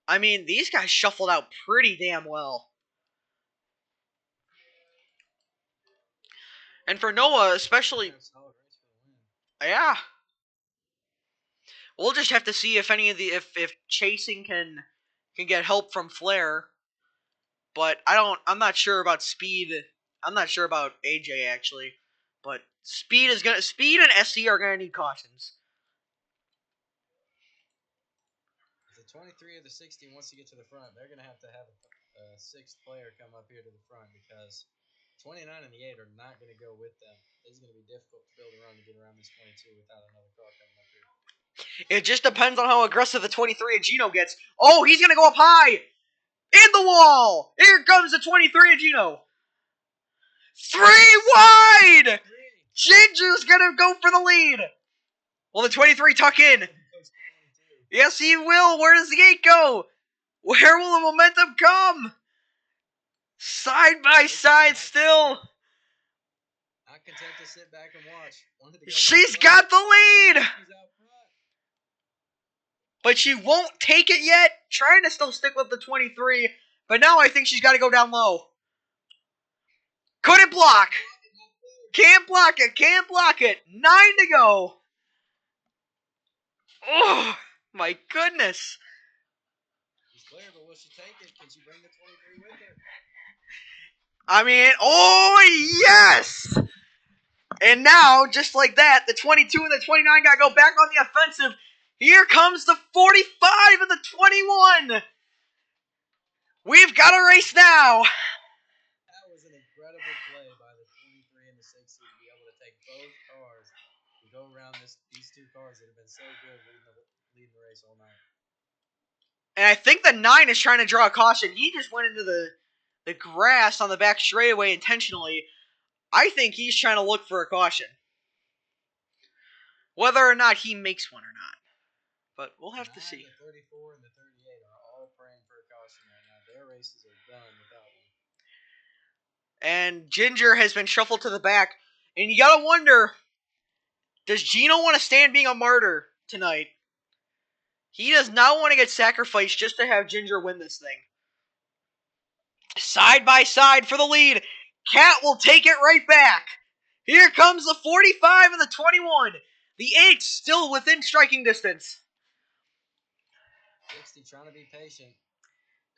I mean, these guys shuffled out pretty damn well. And for Noah, especially... Yeah. We'll just have to see if any of the... If Chasing can get help from Flair. But I'm not sure about Speed. I'm not sure about AJ, actually. But Speed and SC are gonna need cautions. If the 23 or the 60 wants to get to the front, they're gonna have a 6th player come up here to the front, because 29 and the 8 are not gonna go with them. It's gonna be difficult to build a run to get around this 22 without another car coming up here. It just depends on how aggressive the 23 and Gino gets. Oh, he's gonna go up high. In the wall! Here comes the 23 of Gino. 3 wide! Ginger's gonna go for the lead. Will the 23 tuck in? Yes, he will. Where does the 8 go? Where will the momentum come? Side by side still. Not content to sit back and watch. She's got the lead. But she won't take it yet. Trying to still stick with the 23. But now I think she's got to go down low. Couldn't block. Can't block it. Can't block it. 9 to go. Oh, my goodness. She's clear, but will she take it? Can she bring the 23 with her? I mean, oh, yes. And now, just like that, the 22 and the 29 got to go back on the offensive. Here comes the 45 and the 21. We've got a race now. That was an incredible play by the 23 and the 60 to be able to take both cars and go around these two cars that have been so good leading the race all night. And I think the 9 is trying to draw a caution. He just went into the grass on the back straightaway intentionally. I think he's trying to look for a caution. Whether or not he makes one or not. But we'll have to see. The 34 and the 38 are all praying for a caution right now. Their races are done without one. And Ginger has been shuffled to the back. And you gotta wonder, does Gino want to stand being a martyr tonight? He does not want to get sacrificed just to have Ginger win this thing. Side by side for the lead. Cat will take it right back. Here comes the 45 and the 21. The 8 still within striking distance. 60 trying to be patient.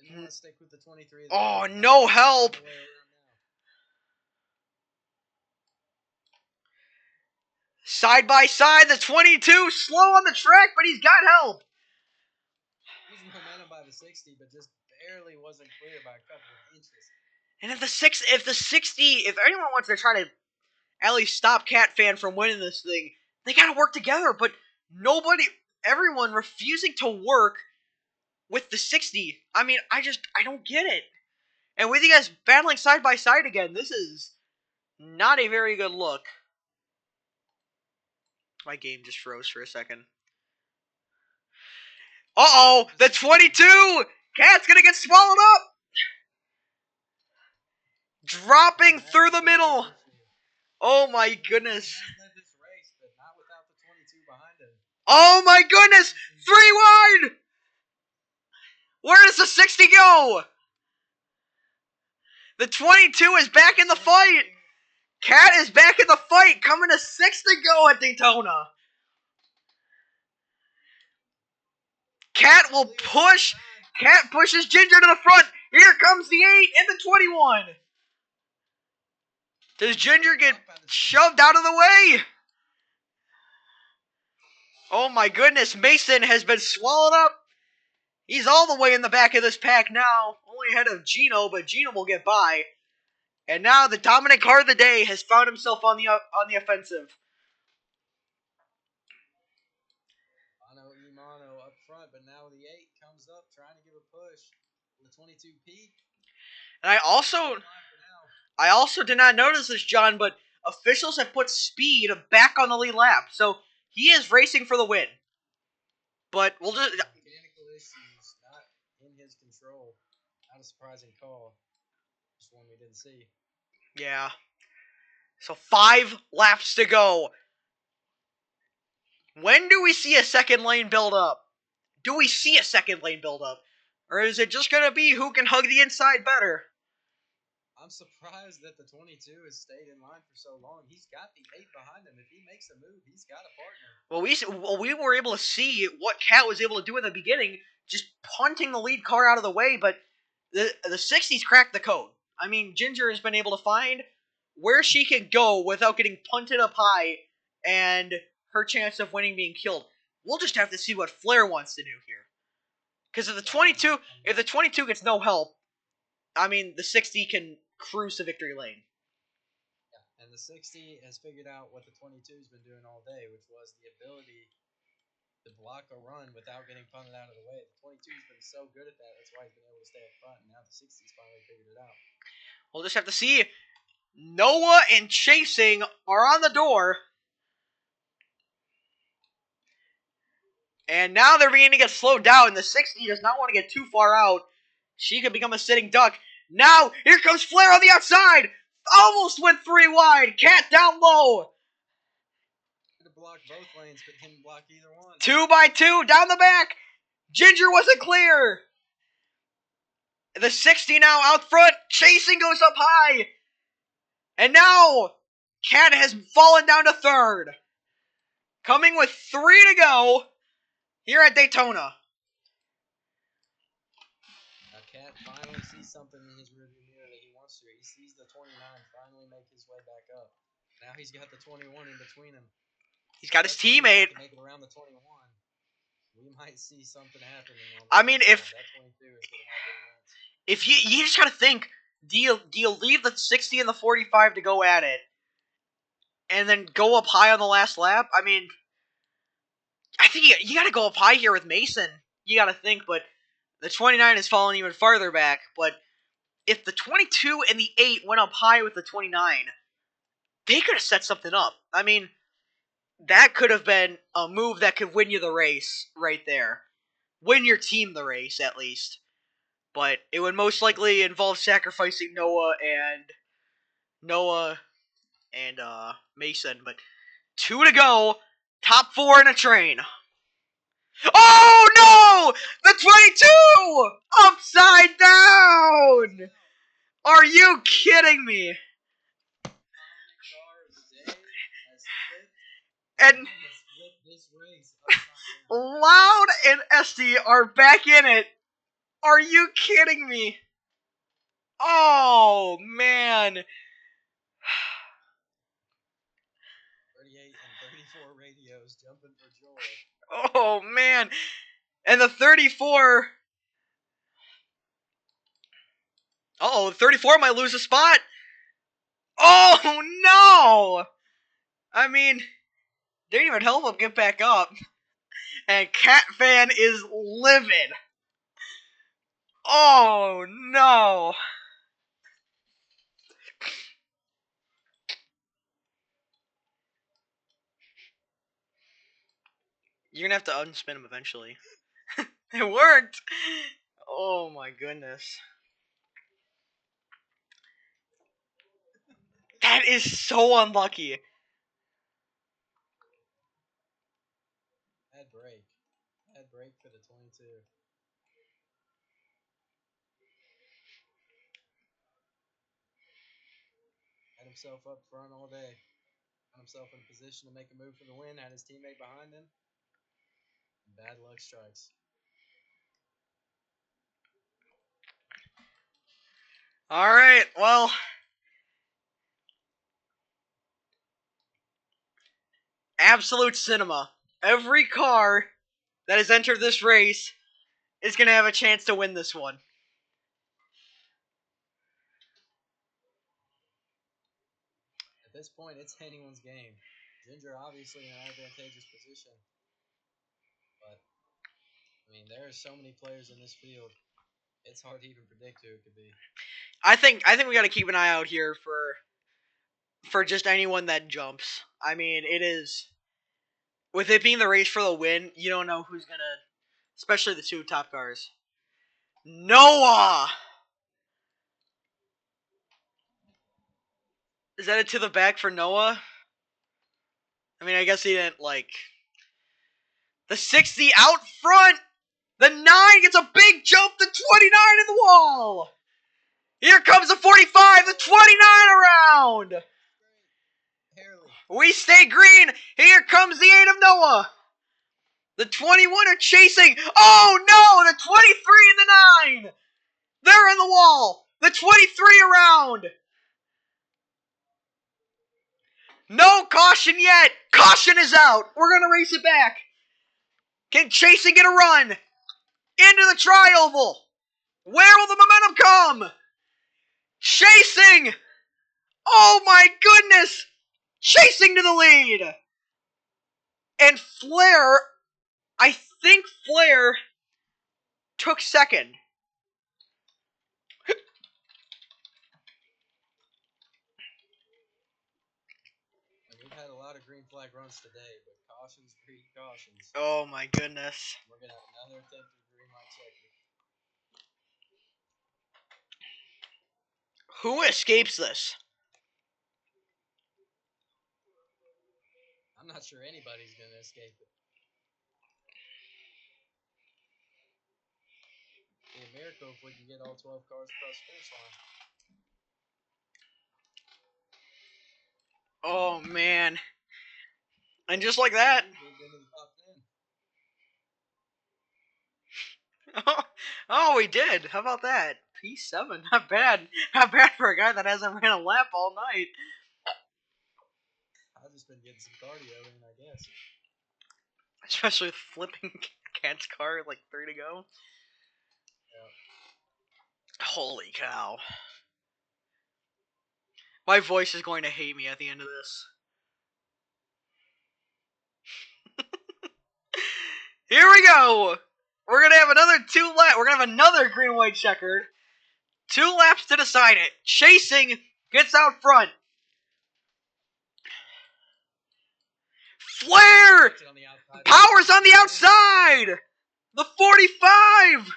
Didn't want to stick with the 23. Oh, no help. Side by side, the 22 slow on the track, but he's got help. Losing momentum by the 60, but just barely wasn't clear by a couple of inches. And if anyone wants to try to at least stop Cat Fan from winning this thing, they gotta work together. But everyone refusing to work with the 60. I mean, I don't get it. And with you guys battling side by side again, this is not a very good look. My game just froze for a second. Uh-oh! The 22! Cat's gonna get swallowed up! Dropping through the middle! Oh my goodness. Oh my goodness! 3 wide! Where does the 60 go? The 22 is back in the fight! Cat is back in the fight, coming to 6 to go at Daytona. Cat will push. Cat pushes Ginger to the front. Here comes the 8 and the 21. Does Ginger get shoved out of the way? Oh my goodness, Mason has been swallowed up. He's all the way in the back of this pack now. Only ahead of Gino, but Gino will get by. And now the dominant car of the day has found himself on the offensive. Imano up front, but now the 8 comes up trying to give a push. The 22 peak. And I also did not notice this, John, but officials have put Speed back on the lead lap. So he is racing for the win. But we'll just... Mechanical issues, not in his control. Not a surprising call. Just one we didn't see. Yeah. So 5 laps to go. When do we see a second lane build up? Do we see a second lane build up? Or is it just going to be who can hug the inside better? I'm surprised that the 22 has stayed in line for so long. He's got the 8 behind him. If he makes a move, he's got a partner. Well, we were able to see what Cat was able to do in the beginning, just punting the lead car out of the way, but the 60s cracked the code. I mean, Ginger has been able to find where she can go without getting punted up high and her chance of winning being killed. We'll just have to see what Flair wants to do here. Because if the 22 gets no help, I mean, the 60 can cruise to victory lane. Yeah, and the 60 has figured out what the 22's been doing all day, which was the ability to block a run without getting punted out of the way. The 22's been so good at that. That's why he's been able to stay up front. And now the 60's finally figured it out. We'll just have to see. Noah and Chasing are on the door. And now they're beginning to get slowed down. The 60 does not want to get too far out. She could become a sitting duck. Now, here comes Flair on the outside. Almost went 3 wide. Cat down low. Could have blocked both lanes, but didn't block either one. 2 by 2 down the back. Ginger wasn't clear. The 60 now out front. Chasing goes up high. And now, Cat has fallen down to third. Coming with 3 to go here at Daytona. Now, Cat finally sees something in his rearview mirror that he wants to. He sees the 29 finally make his way back up. Now he's got the 21 in between him. He's got his teammate. Make it around the 21. We might see something happening. I mean, if that 22 is going to have big wins. If you just gotta think, do you leave the 60 and the 45 to go at it, and then go up high on the last lap? I mean, I think you gotta go up high here with Mason. You gotta think, but the 29 has fallen even farther back. But if the 22 and the 8 went up high with the 29, they could have set something up. I mean, that could have been a move that could win you the race right there. Win your team the race, at least. But it would most likely involve sacrificing Noah and Mason. But 2 to go. Top 4 in a train. Oh no! The 22! Upside down! Are you kidding me? And Loud and Esty are back in it. Are you kidding me? Oh, man. 38 and 34 radios jumping for joy. Oh, man. And the 34... Uh-oh, 34 might lose a spot. Oh, no! I mean, they didn't even help him get back up. And Cat Fan is livid. Oh, no. You're going to have to unspin him eventually. It worked. Oh, my goodness. That is so unlucky. Bad break. Bad break for the 22. Had himself up front all day. Got himself in a position to make a move for the win. Had his teammate behind him. Bad luck strikes. Alright, well. Absolute cinema. Every car that has entered this race is going to have a chance to win this one. At this point, it's anyone's game. Ginger obviously in an advantageous position. But, I mean, there are so many players in this field. It's hard to even predict who it could be. I think we got to keep an eye out here for just anyone that jumps. I mean, it is, with it being the race for the win, you don't know who's going to, especially the 2 top cars. Noah! Is that it to the back for Noah? I mean, I guess he didn't, like... The 60 out front! The 9 gets a big jump, the 29 in the wall! Here comes the 45, the 29 around! Barely. We stay green! Here comes the 8 of Noah! The 21 are chasing! Oh no! The 23 and the 9! They're in the wall! The 23 around! No caution yet! Caution is out! We're gonna race it back! Can Chasing get a run? Into the tri-oval! Where will the momentum come? Chasing! Oh my goodness! Chasing to the lead! And Flair I think Flair took second. And we've had a lot of green flag runs today, but cautions breed cautions. Oh my goodness. We're gonna have another attempt at green light checker. Who escapes this? I'm not sure anybody's gonna escape it. Be a miracle if we can get all 12 cars across the finish line. Oh man. And just like that. Moved into the top 10. Oh, we did. How about that? P7. Not bad. Not bad for a guy that hasn't ran a lap all night. I've just been getting some cardio in, I guess. Especially with flipping Cat's car, like 3 to go. Yep. Holy cow. My voice is going to hate me at the end of this. Here we go! We're gonna have another 2 laps. We're gonna have another green white checkered. 2 laps to decide it. Chasing gets out front. Flair! On the outside. Power's on the outside! The 45!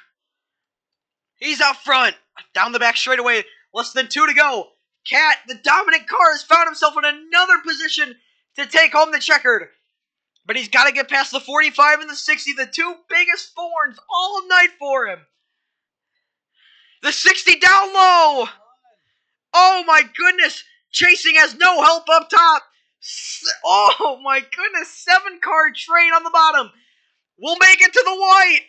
He's out front. Down the back straightaway. Less than 2 to go. Cat, the dominant car, has found himself in another position to take home the checkered. But he's got to get past the 45 and the 60, the 2 biggest thorns all night for him. The 60 down low. Oh my goodness. Chasing has no help up top. Oh my goodness. 7-car train on the bottom. We'll make it to the white.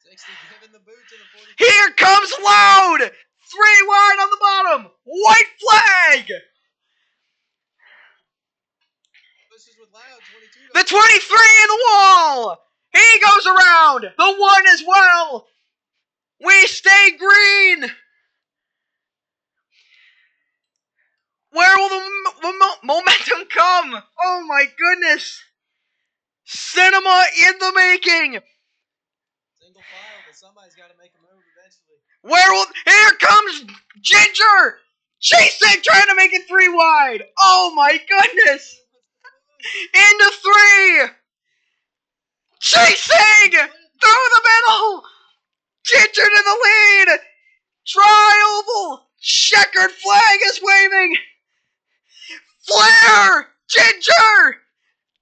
60 giving the boot to the 45. Here comes Loud. 3 wide on the bottom. White flag. Pushes with Loud. 22. The 23 in the wall. He goes around. The 1 as well. We stay green. Where will the momentum come? Oh my goodness. Cinema in the making. Single file, but somebody's got to make a move eventually. Here comes Ginger. Chasing, trying to make it 3 wide. Oh my goodness. Into 3. Chasing through the middle. Ginger to the lead. Tri-oval. Checkered flag is waving. Flair. Ginger.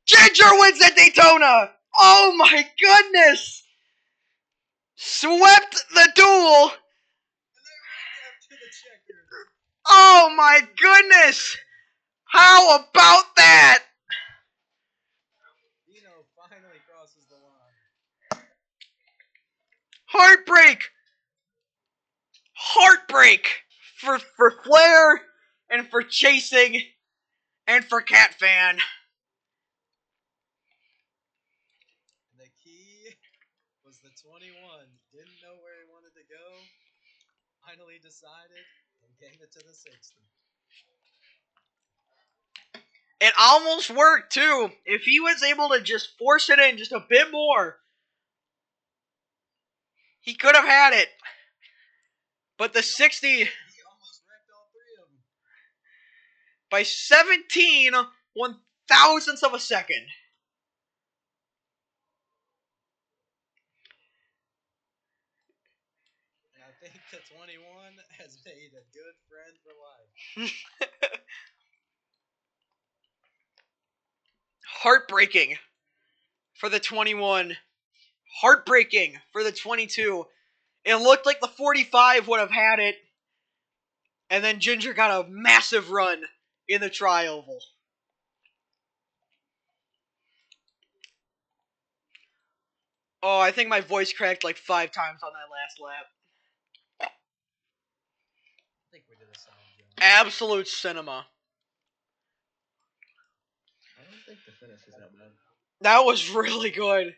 Ginger wins at Daytona. Oh my goodness. Swept the duel. Oh my goodness! How about that? Dino finally crosses the line. Heartbreak! Heartbreak for Flair and for Chasing and for Cat Fan. The key was the 21. Didn't know where he wanted to go. Finally decided and gave it to the 60. It almost worked too. If he was able to just force it in just a bit more, he could have had it. But the 60 He almost wrecked all 3 of them. by 17 1,000ths of a second. And I think the 21 has made a good friend for life. Heartbreaking for the 21. Heartbreaking for the 22. It looked like the 45 would have had it. And then Ginger got a massive run in the tri-oval. Oh, I think my voice cracked like 5 times on that last lap. I think we did a solid job. Absolute cinema. I don't think the finish is that bad. That was really good.